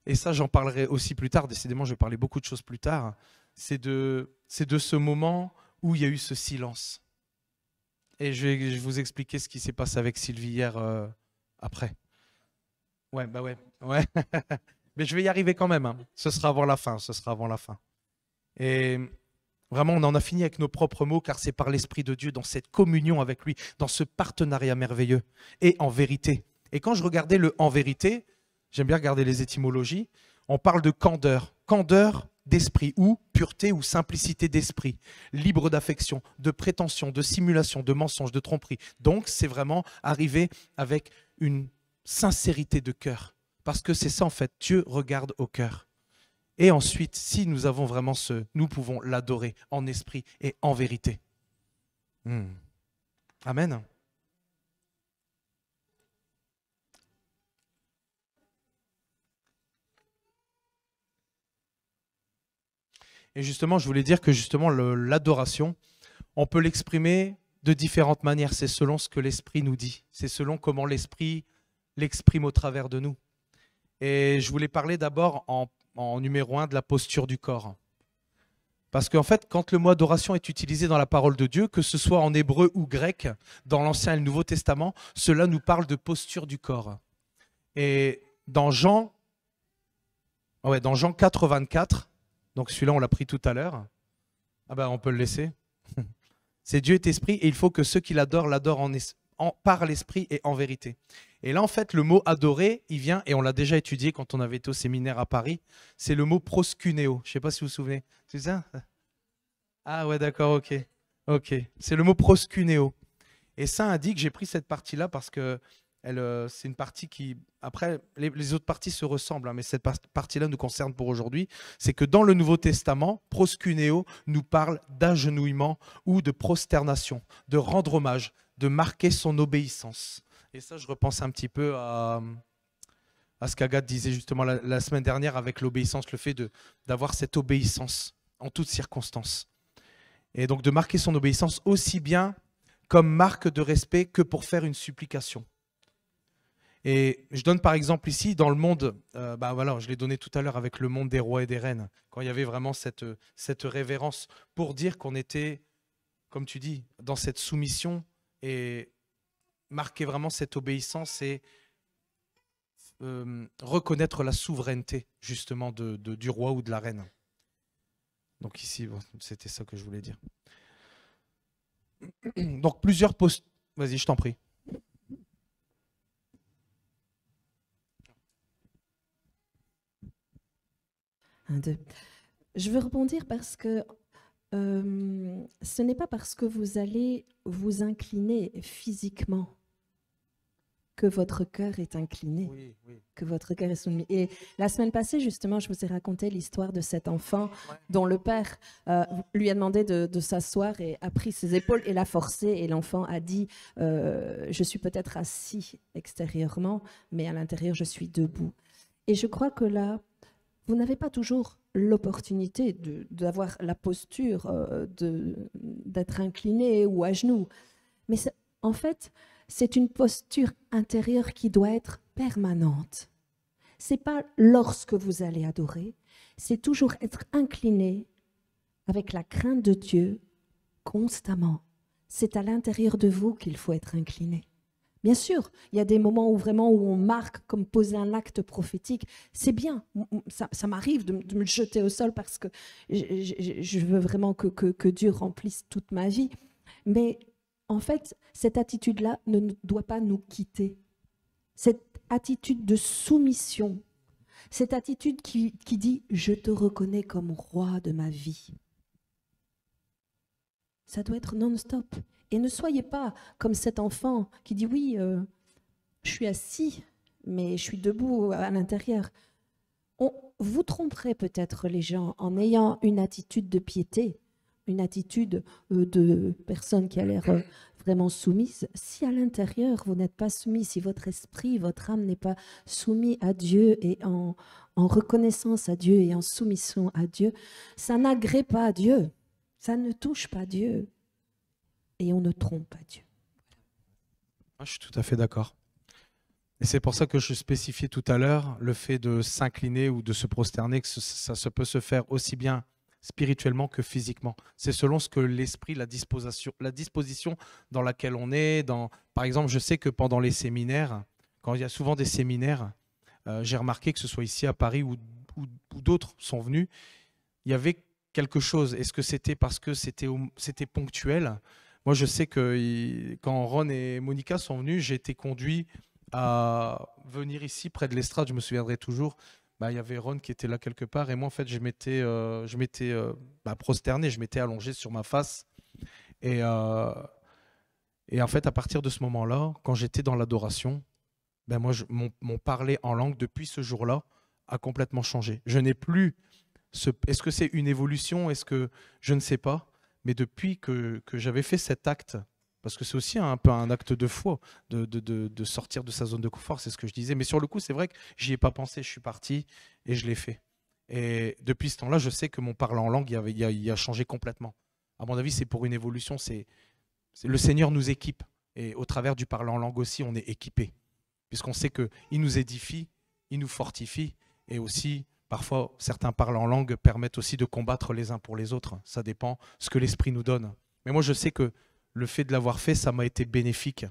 et ça j'en parlerai aussi plus tard, décidément je vais parler beaucoup de choses plus tard, c'est de ce moment où il y a eu ce silence. Et je vais vous expliquer ce qui s'est passé avec Sylvie hier après. Ouais, bah ouais. Mais je vais y arriver quand même. Hein. Ce sera avant la fin. Et vraiment, on en a fini avec nos propres mots, car c'est par l'Esprit de Dieu, dans cette communion avec lui, dans ce partenariat merveilleux, et en vérité. Et quand je regardais le en vérité, j'aime bien regarder les étymologies, on parle de candeur. Candeur d'esprit, ou pureté ou simplicité d'esprit, libre d'affection, de prétention, de simulation, de mensonge, de tromperie. Donc, c'est vraiment arriver avec une sincérité de cœur. Parce que c'est ça, en fait, Dieu regarde au cœur. Et ensuite, si nous avons vraiment nous pouvons l'adorer en esprit et en vérité. Amen. Et justement, je voulais dire que justement l'adoration, on peut l'exprimer de différentes manières. C'est selon ce que l'Esprit nous dit. C'est selon comment l'Esprit l'exprime au travers de nous. Et je voulais parler d'abord en numéro 1 de la posture du corps. Parce qu'en fait, quand le mot adoration est utilisé dans la parole de Dieu, que ce soit en hébreu ou grec, dans l'Ancien et le Nouveau Testament, cela nous parle de posture du corps. Et dans Jean 4, 24, donc celui-là on l'a pris tout à l'heure, ah ben on peut le laisser. C'est Dieu est esprit et il faut que ceux qui l'adorent par l'esprit et en vérité. Et là en fait le mot adorer, il vient, et on l'a déjà étudié quand on avait été au séminaire à Paris, c'est le mot proskuneo. Je ne sais pas si vous vous souvenez. C'est ça? Ah ouais d'accord, ok. C'est le mot proskuneo. Et ça indique, j'ai pris cette partie-là parce que c'est une partie qui, après, les autres parties se ressemblent, hein, mais cette partie-là nous concerne pour aujourd'hui. C'est que dans le Nouveau Testament, proskuneo nous parle d'agenouillement ou de prosternation, de rendre hommage, de marquer son obéissance. Et ça, je repense un petit peu à ce qu'Agathe disait justement la semaine dernière avec l'obéissance, le fait d'avoir cette obéissance en toutes circonstances. Et donc de marquer son obéissance aussi bien comme marque de respect que pour faire une supplication. Et je donne par exemple ici, dans le monde, je l'ai donné tout à l'heure avec le monde des rois et des reines, quand il y avait vraiment cette révérence pour dire qu'on était, comme tu dis, dans cette soumission et marquer vraiment cette obéissance et reconnaître la souveraineté justement du roi ou de la reine. Donc ici, bon, c'était ça que je voulais dire. Donc plusieurs postes. Vas-y, je t'en prie. Un, deux. Je veux rebondir parce que ce n'est pas parce que vous allez vous incliner physiquement que votre cœur est incliné, Oui, oui. que votre cœur est soumis. Et la semaine passée, justement, je vous ai raconté l'histoire de cet enfant dont le père lui a demandé de s'asseoir et a pris ses épaules et l'a forcé. Et l'enfant a dit je suis peut-être assis extérieurement, mais à l'intérieur, je suis debout. Et je crois que là, vous n'avez pas toujours l'opportunité d'avoir la posture d'être incliné ou à genoux. Mais en fait, c'est une posture intérieure qui doit être permanente. Ce n'est pas lorsque vous allez adorer, c'est toujours être incliné avec la crainte de Dieu constamment. C'est à l'intérieur de vous qu'il faut être incliné. Bien sûr, il y a des moments où vraiment où on marque comme poser un acte prophétique. C'est bien, ça m'arrive de me jeter au sol parce que je veux vraiment que Dieu remplisse toute ma vie. Mais en fait, cette attitude-là ne doit pas nous quitter. Cette attitude de soumission, cette attitude qui dit « je te reconnais comme roi de ma vie ». Ça doit être non-stop. Et ne soyez pas comme cet enfant qui dit « oui, je suis assis, mais je suis debout à l'intérieur ». Vous tromperez peut-être les gens en ayant une attitude de piété, une attitude de personne qui a l'air vraiment soumise. Si à l'intérieur, vous n'êtes pas soumis, si votre esprit, votre âme n'est pas soumis à Dieu et en reconnaissance à Dieu et en soumission à Dieu, ça n'agrée pas Dieu, ça ne touche pas Dieu. Et on ne trompe pas Dieu. Je suis tout à fait d'accord. Et c'est pour ça que je spécifiais tout à l'heure le fait de s'incliner ou de se prosterner, que ça peut se faire aussi bien spirituellement que physiquement. C'est selon ce que l'esprit, la disposition dans laquelle on est. Par exemple, je sais que pendant les séminaires, quand il y a souvent des séminaires, j'ai remarqué que ce soit ici à Paris ou d'autres sont venus, il y avait quelque chose. Est-ce que c'était parce que c'était ponctuel ? Moi, je sais que quand Ron et Monica sont venus, j'ai été conduit à venir ici, près de l'estrade, je me souviendrai toujours. Il y avait Ron qui était là quelque part, et moi, en fait, je m'étais prosterné, je m'étais allongé sur ma face. Et en fait, à partir de ce moment-là, quand j'étais dans l'adoration, moi, mon parler en langue, depuis ce jour-là, a complètement changé. Je n'ai plus... Est-ce que c'est une évolution? Est-ce que... Je ne sais pas. Mais depuis que j'avais fait cet acte, parce que c'est aussi un peu un acte de foi, de sortir de sa zone de confort, c'est ce que je disais. Mais sur le coup, c'est vrai que j'y ai pas pensé, je suis parti et je l'ai fait. Et depuis ce temps-là, je sais que mon parler en langue, il a changé complètement. À mon avis, c'est pour une évolution. Le Seigneur nous équipe. Et au travers du parler en langue aussi, on est équipé. Puisqu'on sait qu'il nous édifie, il nous fortifie et aussi... Parfois, certains parlent en langue permettent aussi de combattre les uns pour les autres. Ça dépend ce que l'Esprit nous donne. Mais moi, je sais que le fait de l'avoir fait, ça m'a été bénéfique.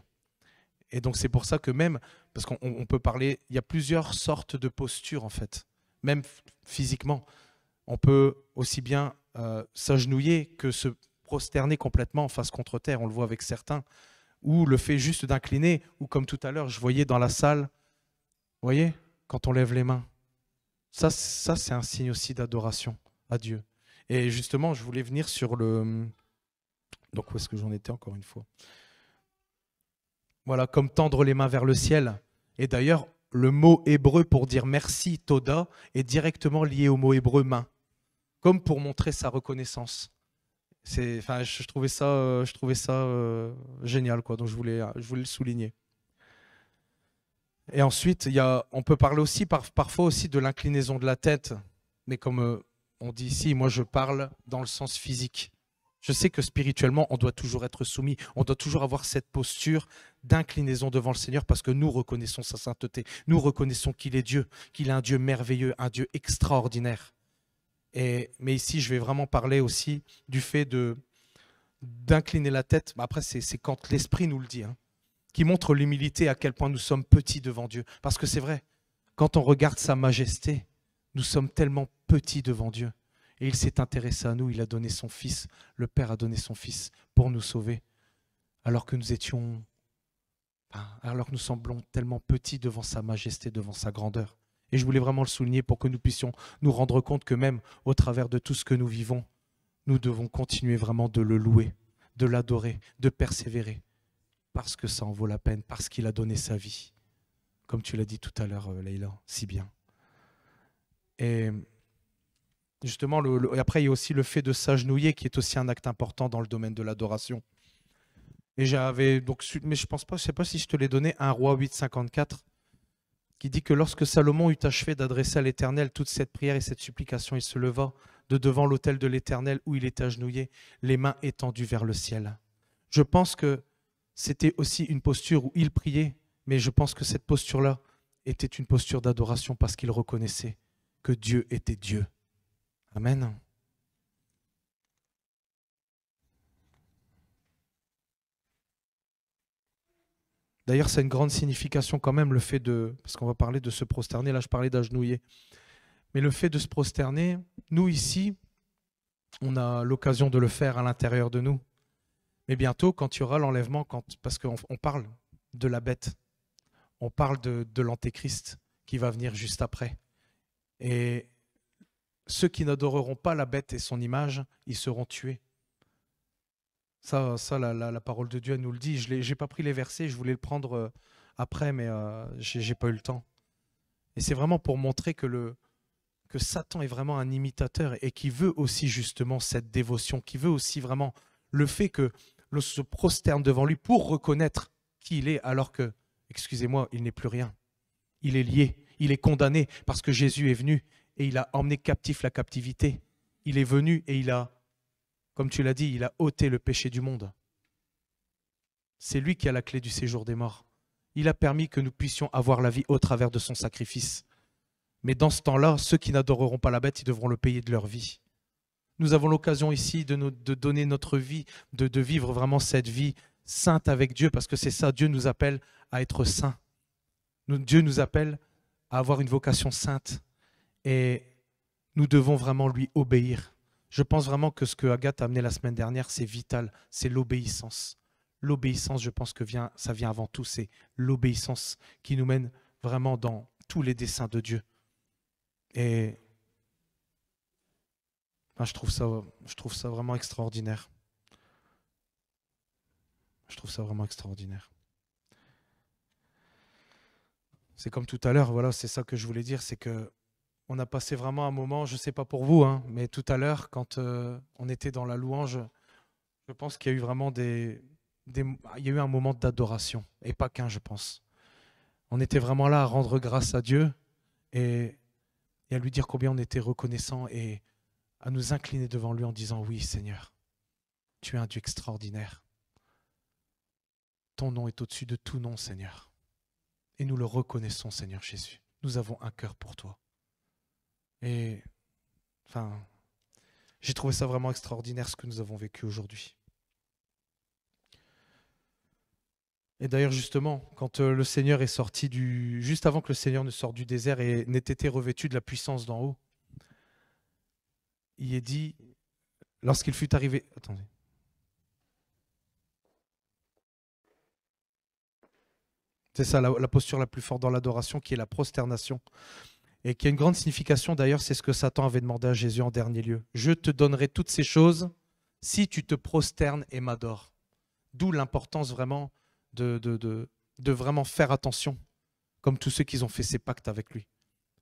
Et donc, c'est pour ça que même, parce qu'on peut parler, il y a plusieurs sortes de postures, en fait. Même physiquement. On peut aussi bien s'agenouiller que se prosterner complètement face contre terre. On le voit avec certains. Ou le fait juste d'incliner. Ou comme tout à l'heure, je voyais dans la salle, vous voyez, quand on lève les mains. Ça c'est un signe aussi d'adoration à Dieu. Et justement, je voulais venir sur le... Donc, où est-ce que j'en étais encore une fois? Voilà, comme tendre les mains vers le ciel. Et d'ailleurs, le mot hébreu pour dire merci, Toda, est directement lié au mot hébreu main, comme pour montrer sa reconnaissance. Je trouvais ça génial, quoi. Donc, je voulais le souligner. Et ensuite, on peut parler aussi parfois aussi de l'inclinaison de la tête. Mais comme on dit ici, moi je parle dans le sens physique. Je sais que spirituellement, on doit toujours être soumis. On doit toujours avoir cette posture d'inclinaison devant le Seigneur parce que nous reconnaissons sa sainteté. Nous reconnaissons qu'il est Dieu, qu'il est un Dieu merveilleux, un Dieu extraordinaire. Mais ici, je vais vraiment parler aussi du fait d'incliner la tête. Après, c'est quand l'Esprit nous le dit, hein, qui montre l'humilité, à quel point nous sommes petits devant Dieu. Parce que c'est vrai, Quand on regarde sa majesté, nous sommes tellement petits devant Dieu. Et il s'est intéressé à nous, il a donné son Fils, le Père a donné son Fils pour nous sauver. Alors que nous semblons tellement petits devant sa majesté, devant sa grandeur. Et je voulais vraiment le souligner pour que nous puissions nous rendre compte que même au travers de tout ce que nous vivons, nous devons continuer vraiment de le louer, de l'adorer, de persévérer, parce que ça en vaut la peine, parce qu'il a donné sa vie. Comme tu l'as dit tout à l'heure, Leïla, si bien. Et justement, après, il y a aussi le fait de s'agenouiller, qui est aussi un acte important dans le domaine de l'adoration. Et j'avais donc, mais je ne sais pas si je te l'ai donné, 1 Roi 8, 54, qui dit que lorsque Salomon eut achevé d'adresser à l'Éternel toute cette prière et cette supplication, il se leva de devant l'autel de l'Éternel où il était agenouillé, les mains étendues vers le ciel. Je pense que c'était aussi une posture où il priait, mais je pense que cette posture-là était une posture d'adoration parce qu'il reconnaissait que Dieu était Dieu. Amen. D'ailleurs, c'est une grande signification quand même, le fait de... Parce qu'on va parler de se prosterner, là je parlais d'agenouiller. Mais le fait de se prosterner, nous ici, on a l'occasion de le faire à l'intérieur de nous. Mais bientôt, quand il y aura l'enlèvement, parce qu'on parle de la bête, on parle de l'antéchrist qui va venir juste après. Et ceux qui n'adoreront pas la bête et son image, ils seront tués. Ça la parole de Dieu nous le dit. Je n'ai pas pris les versets, je voulais le prendre après, mais je n'ai pas eu le temps. Et c'est vraiment pour montrer que Satan est vraiment un imitateur et qui veut aussi justement cette dévotion, qui veut aussi vraiment le fait que l'on se prosterne devant lui pour reconnaître qui il est, alors que, excusez-moi, il n'est plus rien. Il est lié, il est condamné parce que Jésus est venu et il a emmené captif la captivité. Il est venu et il a, comme tu l'as dit, il a ôté le péché du monde. C'est lui qui a la clé du séjour des morts. Il a permis que nous puissions avoir la vie au travers de son sacrifice. Mais dans ce temps-là, ceux qui n'adoreront pas la bête, ils devront le payer de leur vie. Nous avons l'occasion ici de donner notre vie, de vivre vraiment cette vie sainte avec Dieu, parce que c'est ça, Dieu nous appelle à être saints. Dieu nous appelle à avoir une vocation sainte et nous devons vraiment lui obéir. Je pense vraiment que ce que Agathe a amené la semaine dernière, c'est vital, c'est l'obéissance. L'obéissance, je pense que ça vient avant tout, c'est l'obéissance qui nous mène vraiment dans tous les desseins de Dieu. Et je trouve ça vraiment extraordinaire. Je trouve ça vraiment extraordinaire. C'est comme tout à l'heure, voilà, c'est ça que je voulais dire, c'est que on a passé vraiment un moment, je ne sais pas pour vous, hein, mais tout à l'heure, quand on était dans la louange, je pense qu'il y a eu vraiment il y a eu un moment d'adoration, et pas qu'un, je pense. On était vraiment là à rendre grâce à Dieu et à lui dire combien on était reconnaissant et à nous incliner devant lui en disant « Oui, Seigneur, tu es un Dieu extraordinaire. Ton nom est au-dessus de tout nom, Seigneur. Et nous le reconnaissons, Seigneur Jésus. Nous avons un cœur pour toi. » Et j'ai trouvé ça vraiment extraordinaire ce que nous avons vécu aujourd'hui. Et d'ailleurs, justement, quand le Seigneur est sorti juste avant que le Seigneur ne sorte du désert et n'ait été revêtu de la puissance d'en haut, il est dit, lorsqu'il fut arrivé... Attendez. C'est ça, la posture la plus forte dans l'adoration, qui est la prosternation. Et qui a une grande signification, d'ailleurs, c'est ce que Satan avait demandé à Jésus en dernier lieu. « Je te donnerai toutes ces choses si tu te prosternes et m'adores. » D'où l'importance vraiment de vraiment faire attention, comme tous ceux qui ont fait ces pactes avec lui.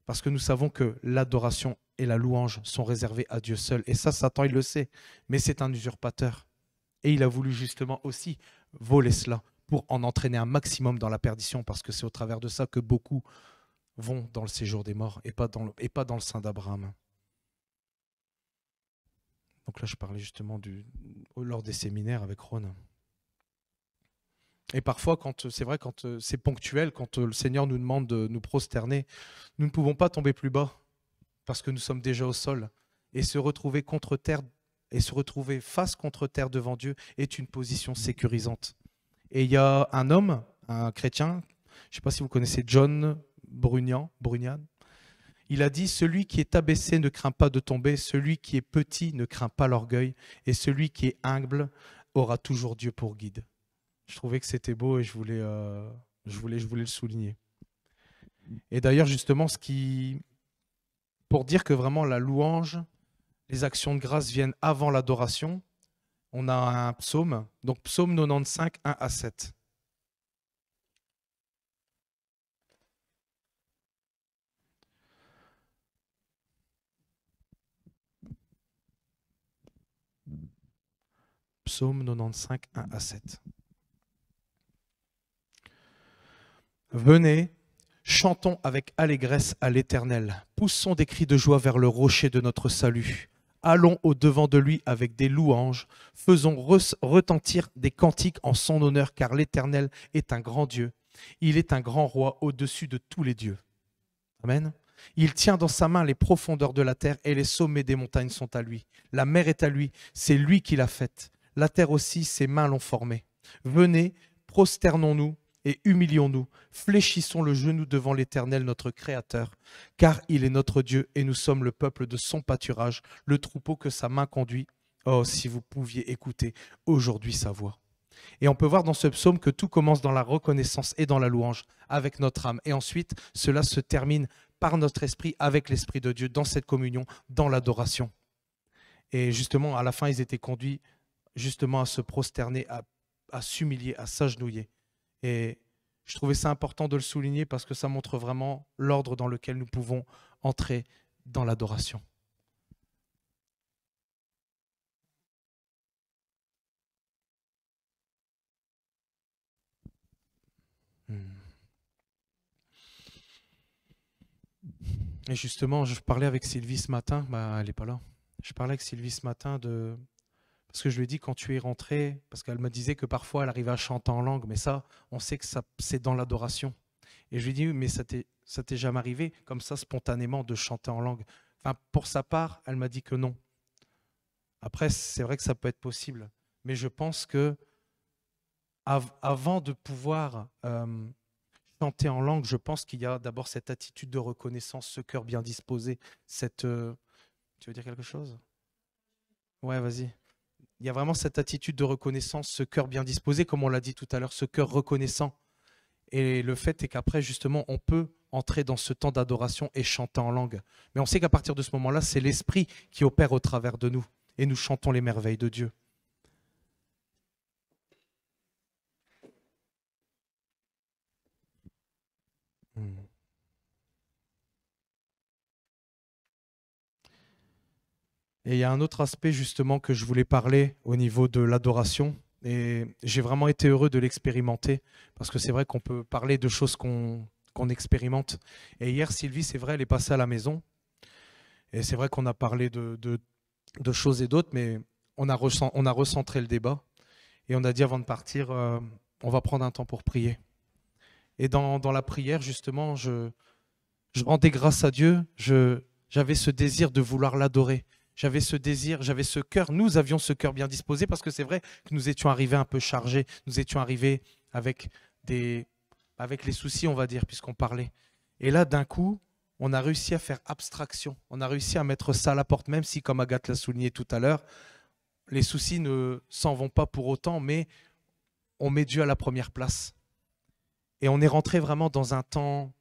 Parce que nous savons que l'adoration et la louange sont réservées à Dieu seul. Et ça, Satan, il le sait, mais c'est un usurpateur. Et il a voulu justement aussi voler cela pour en entraîner un maximum dans la perdition, parce que c'est au travers de ça que beaucoup vont dans le séjour des morts et pas dans le sein d'Abraham. Donc là, je parlais justement lors des séminaires avec Ron. Et parfois, c'est vrai, quand c'est ponctuel, quand le Seigneur nous demande de nous prosterner, nous ne pouvons pas tomber plus bas parce que nous sommes déjà au sol. Et se retrouver contre terre et se retrouver face contre terre devant Dieu est une position sécurisante. Et il y a un homme, un chrétien, je ne sais pas si vous connaissez John Brugnan. Il a dit, celui qui est abaissé ne craint pas de tomber, celui qui est petit ne craint pas l'orgueil, et celui qui est humble aura toujours Dieu pour guide. Je trouvais que c'était beau et je voulais le souligner. Et d'ailleurs, justement, pour dire que vraiment la louange, les actions de grâce viennent avant l'adoration, on a un psaume, donc psaume 95, 1 à 7. Psaume 95, 1 à 7. Venez, chantons avec allégresse à l'Éternel. Poussons des cris de joie vers le rocher de notre salut. Allons au-devant de lui avec des louanges. Faisons retentir des cantiques en son honneur, car l'Éternel est un grand Dieu. Il est un grand roi au-dessus de tous les dieux. Amen. Il tient dans sa main les profondeurs de la terre et les sommets des montagnes sont à lui. La mer est à lui, c'est lui qui l'a faite. La terre aussi, ses mains l'ont formée. Venez, prosternons-nous et humilions-nous, fléchissons le genou devant l'Éternel, notre Créateur, car il est notre Dieu et nous sommes le peuple de son pâturage, le troupeau que sa main conduit. Oh, si vous pouviez écouter aujourd'hui sa voix. Et on peut voir dans ce psaume que tout commence dans la reconnaissance et dans la louange avec notre âme. Et ensuite, cela se termine par notre esprit avec l'Esprit de Dieu dans cette communion, dans l'adoration. Et justement, à la fin, ils étaient conduits justement à se prosterner, à s'humilier, à s'agenouiller. Et je trouvais ça important de le souligner parce que ça montre vraiment l'ordre dans lequel nous pouvons entrer dans l'adoration. Et justement, je parlais avec Sylvie ce matin, elle n'est pas là. Je parlais avec Sylvie ce matin parce que je lui ai dit quand tu es rentré, parce qu'elle me disait que parfois elle arrivait à chanter en langue, mais ça, on sait que c'est dans l'adoration. Et je lui ai dit, mais ça t'est jamais arrivé comme ça spontanément de chanter en langue? Enfin, pour sa part, elle m'a dit que non. Après, c'est vrai que ça peut être possible, mais je pense que avant de pouvoir chanter en langue, je pense qu'il y a d'abord cette attitude de reconnaissance, ce cœur bien disposé, Tu veux dire quelque chose? Ouais, vas-y. Il y a vraiment cette attitude de reconnaissance, ce cœur bien disposé, comme on l'a dit tout à l'heure, ce cœur reconnaissant. Et le fait est qu'après, justement, on peut entrer dans ce temps d'adoration et chanter en langue. Mais on sait qu'à partir de ce moment-là, c'est l'Esprit qui opère au travers de nous. Et nous chantons les merveilles de Dieu. Et il y a un autre aspect justement que je voulais parler au niveau de l'adoration. Et j'ai vraiment été heureux de l'expérimenter parce que c'est vrai qu'on peut parler de choses qu'on expérimente. Et hier, Sylvie, c'est vrai, elle est passée à la maison. Et c'est vrai qu'on a parlé de choses et d'autres, mais on a recentré le débat. Et on a dit avant de partir, on va prendre un temps pour prier. Et dans la prière, justement, je rendais grâce à Dieu. J'avais ce désir de vouloir l'adorer. J'avais ce désir, j'avais ce cœur. Nous avions ce cœur bien disposé parce que c'est vrai que nous étions arrivés un peu chargés. Nous étions arrivés avec les soucis, on va dire, puisqu'on parlait. Et là, d'un coup, on a réussi à faire abstraction. On a réussi à mettre ça à la porte, même si, comme Agathe l'a souligné tout à l'heure, les soucis ne s'en vont pas pour autant, mais on met Dieu à la première place. Et on est rentré vraiment dans un temps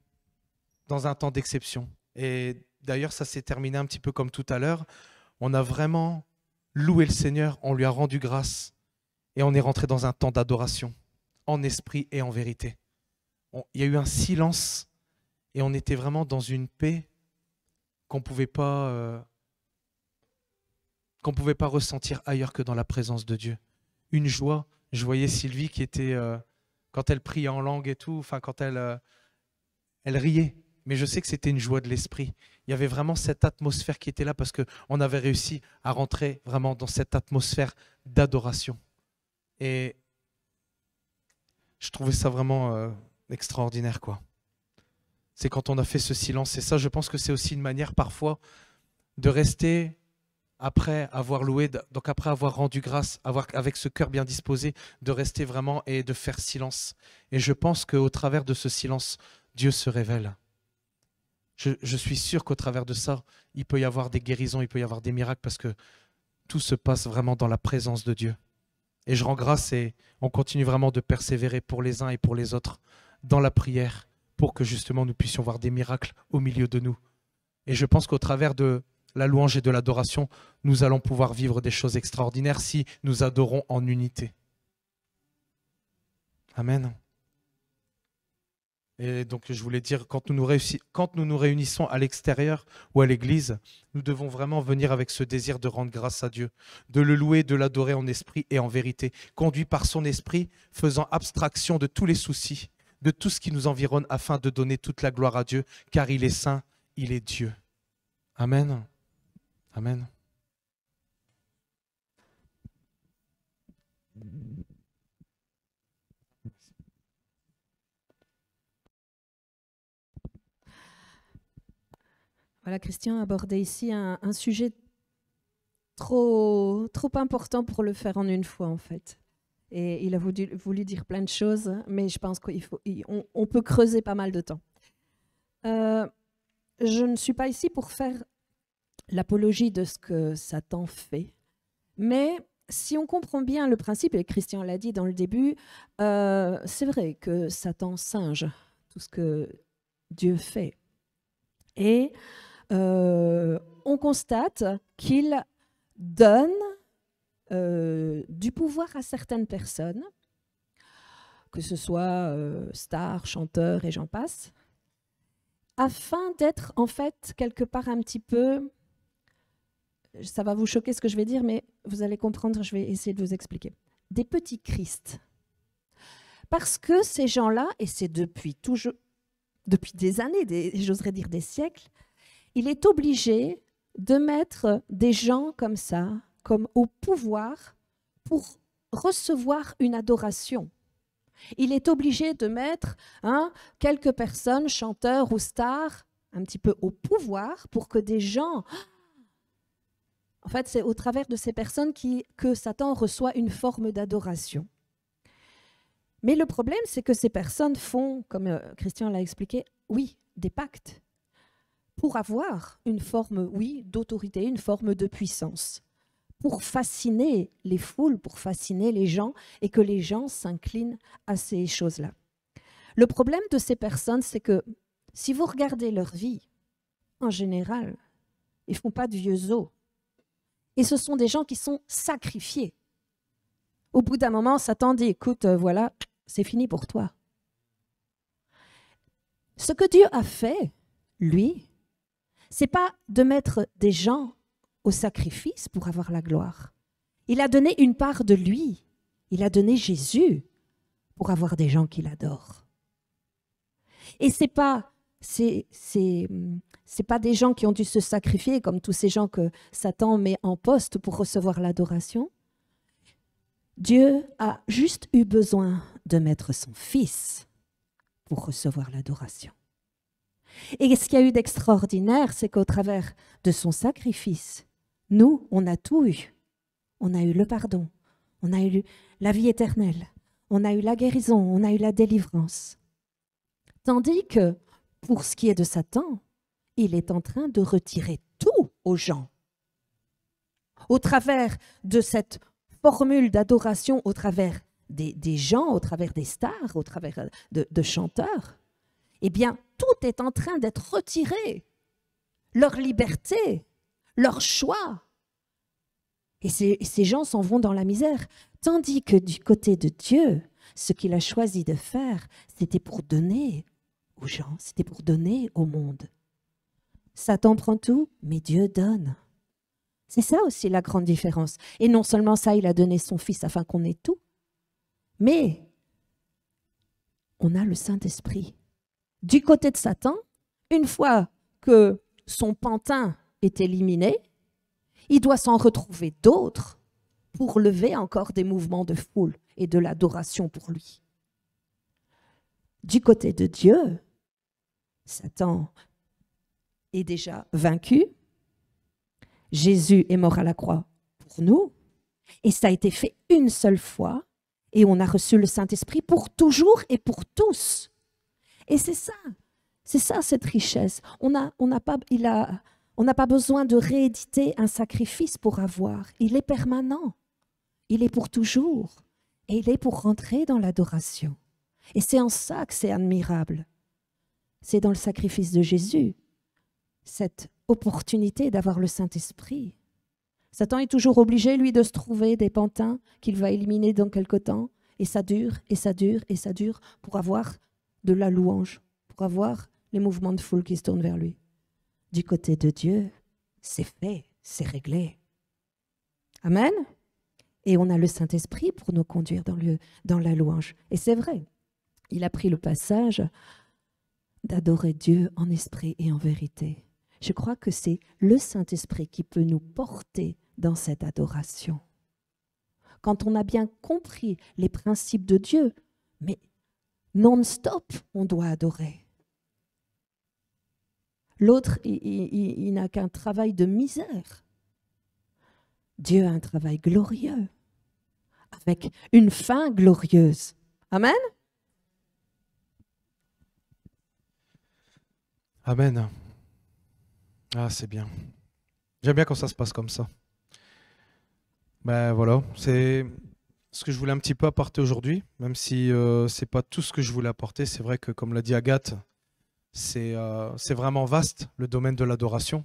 d'exception. Et d'ailleurs, ça s'est terminé un petit peu comme tout à l'heure. On a vraiment loué le Seigneur, on lui a rendu grâce et on est rentré dans un temps d'adoration, en esprit et en vérité. Il y a eu un silence et on était vraiment dans une paix qu'on ne pouvait pas ressentir ailleurs que dans la présence de Dieu. Une joie. Je voyais Sylvie qui était, quand elle priait en langue et tout, enfin quand elle riait. Mais je sais que c'était une joie de l'esprit. Il y avait vraiment cette atmosphère qui était là parce qu'on avait réussi à rentrer vraiment dans cette atmosphère d'adoration. Et je trouvais ça vraiment extraordinaire, quoi. C'est quand on a fait ce silence. Et ça, je pense que c'est aussi une manière parfois de rester après avoir loué, donc après avoir rendu grâce, avec ce cœur bien disposé, de rester vraiment et de faire silence. Et je pense qu'au travers de ce silence, Dieu se révèle. Je suis sûr qu'au travers de ça, il peut y avoir des guérisons, il peut y avoir des miracles parce que tout se passe vraiment dans la présence de Dieu. Et je rends grâce et on continue vraiment de persévérer pour les uns et pour les autres dans la prière pour que justement nous puissions voir des miracles au milieu de nous. Et je pense qu'au travers de la louange et de l'adoration, nous allons pouvoir vivre des choses extraordinaires si nous adorons en unité. Amen. Et donc je voulais dire, quand nous nous réunissons à l'extérieur ou à l'église, nous devons vraiment venir avec ce désir de rendre grâce à Dieu, de le louer, de l'adorer en esprit et en vérité, conduit par son esprit, faisant abstraction de tous les soucis, de tout ce qui nous environne afin de donner toute la gloire à Dieu, car il est saint, il est Dieu. Amen. Amen. Voilà, Christian a abordé ici un sujet trop important pour le faire en une fois, en fait. Et il a voulu dire plein de choses, mais je pense qu'on peut creuser pas mal de temps. Je ne suis pas ici pour faire l'apologie de ce que Satan fait, mais si on comprend bien le principe, et Christian l'a dit dans le début, c'est vrai que Satan singe tout ce que Dieu fait. Et on constate qu'il donne du pouvoir à certaines personnes, que ce soit stars, chanteurs et j'en passe, afin d'être en fait quelque part un petit peu, ça va vous choquer ce que je vais dire, mais vous allez comprendre, je vais essayer de vous expliquer, des petits Christ. Parce que ces gens-là, et c'est depuis des années, j'oserais dire des siècles, il est obligé de mettre des gens comme ça, comme au pouvoir, pour recevoir une adoration. Il est obligé de mettre quelques personnes, chanteurs ou stars, un petit peu au pouvoir pour que des gens... En fait, c'est au travers de ces personnes que Satan reçoit une forme d'adoration. Mais le problème, c'est que ces personnes font, comme Christian l'a expliqué, oui, des pactes pour avoir une forme, oui, d'autorité, une forme de puissance, pour fasciner les foules, pour fasciner les gens et que les gens s'inclinent à ces choses-là. Le problème de ces personnes, c'est que si vous regardez leur vie, en général, ils ne font pas de vieux os. Et ce sont des gens qui sont sacrifiés. Au bout d'un moment, Satan dit, écoute, voilà, c'est fini pour toi. Ce que Dieu a fait, lui, c'est pas de mettre des gens au sacrifice pour avoir la gloire. Il a donné une part de lui. Il a donné Jésus pour avoir des gens qui l'adorent. Et c'est pas des gens qui ont dû se sacrifier comme tous ces gens que Satan met en poste pour recevoir l'adoration. Dieu a juste eu besoin de mettre son Fils pour recevoir l'adoration. Et ce qu'il y a eu d'extraordinaire, c'est qu'au travers de son sacrifice, nous, on a tout eu. On a eu le pardon, on a eu la vie éternelle, on a eu la guérison, on a eu la délivrance. Tandis que, pour ce qui est de Satan, il est en train de retirer tout aux gens. Au travers de cette formule d'adoration, au travers des gens, au travers des stars, au travers de chanteurs, eh bien, tout est en train d'être retiré. Leur liberté, leur choix. Et ces gens s'en vont dans la misère. Tandis que du côté de Dieu, ce qu'il a choisi de faire, c'était pour donner aux gens, c'était pour donner au monde. Satan prend tout, mais Dieu donne. C'est ça aussi la grande différence. Et non seulement ça, il a donné son Fils afin qu'on ait tout, mais on a le Saint-Esprit. Du côté de Satan, une fois que son pantin est éliminé, il doit s'en retrouver d'autres pour lever encore des mouvements de foule et de l'adoration pour lui. Du côté de Dieu, Satan est déjà vaincu. Jésus est mort à la croix pour nous et ça a été fait une seule fois et on a reçu le Saint-Esprit pour toujours et pour tous. Et c'est ça. C'est ça, cette richesse. On n'a pas besoin de rééditer un sacrifice pour avoir. Il est permanent. Il est pour toujours. Et il est pour rentrer dans l'adoration. Et c'est en ça que c'est admirable. C'est dans le sacrifice de Jésus, cette opportunité d'avoir le Saint-Esprit. Satan est toujours obligé, lui, de se trouver des pantins qu'il va éliminer dans quelque temps. Et ça dure, et ça dure, et ça dure pour avoir de la louange, pour avoir les mouvements de foule qui se tournent vers lui. Du côté de Dieu, c'est fait, c'est réglé. Amen. Et on a le Saint-Esprit pour nous conduire dans la louange. Et c'est vrai, il a pris le passage d'adorer Dieu en esprit et en vérité. Je crois que c'est le Saint-Esprit qui peut nous porter dans cette adoration. Quand on a bien compris les principes de Dieu, mais non-stop, on doit adorer. L'autre, il n'a qu'un travail de misère. Dieu a un travail glorieux, avec une fin glorieuse. Amen. Amen. Ah, c'est bien. J'aime bien quand ça se passe comme ça. Ben voilà, c'est ce que je voulais un petit peu apporter aujourd'hui, même si c'est pas tout ce que je voulais apporter. C'est vrai que, comme l'a dit Agathe, c'est vraiment vaste, le domaine de l'adoration.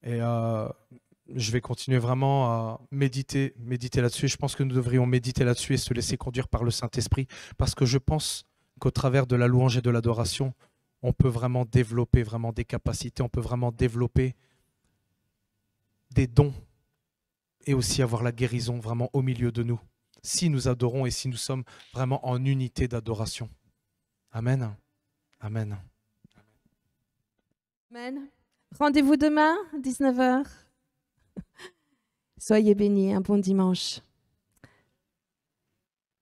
Et je vais continuer vraiment à méditer là-dessus. Je pense que nous devrions méditer là-dessus et se laisser conduire par le Saint-Esprit, parce que je pense qu'au travers de la louange et de l'adoration, on peut vraiment développer vraiment des capacités, on peut vraiment développer des dons et aussi avoir la guérison vraiment au milieu de nous, si nous adorons et si nous sommes vraiment en unité d'adoration. Amen. Amen. Amen. Rendez-vous demain, 19h. Soyez bénis, un bon dimanche.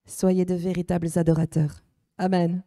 Soyez de véritables adorateurs. Amen.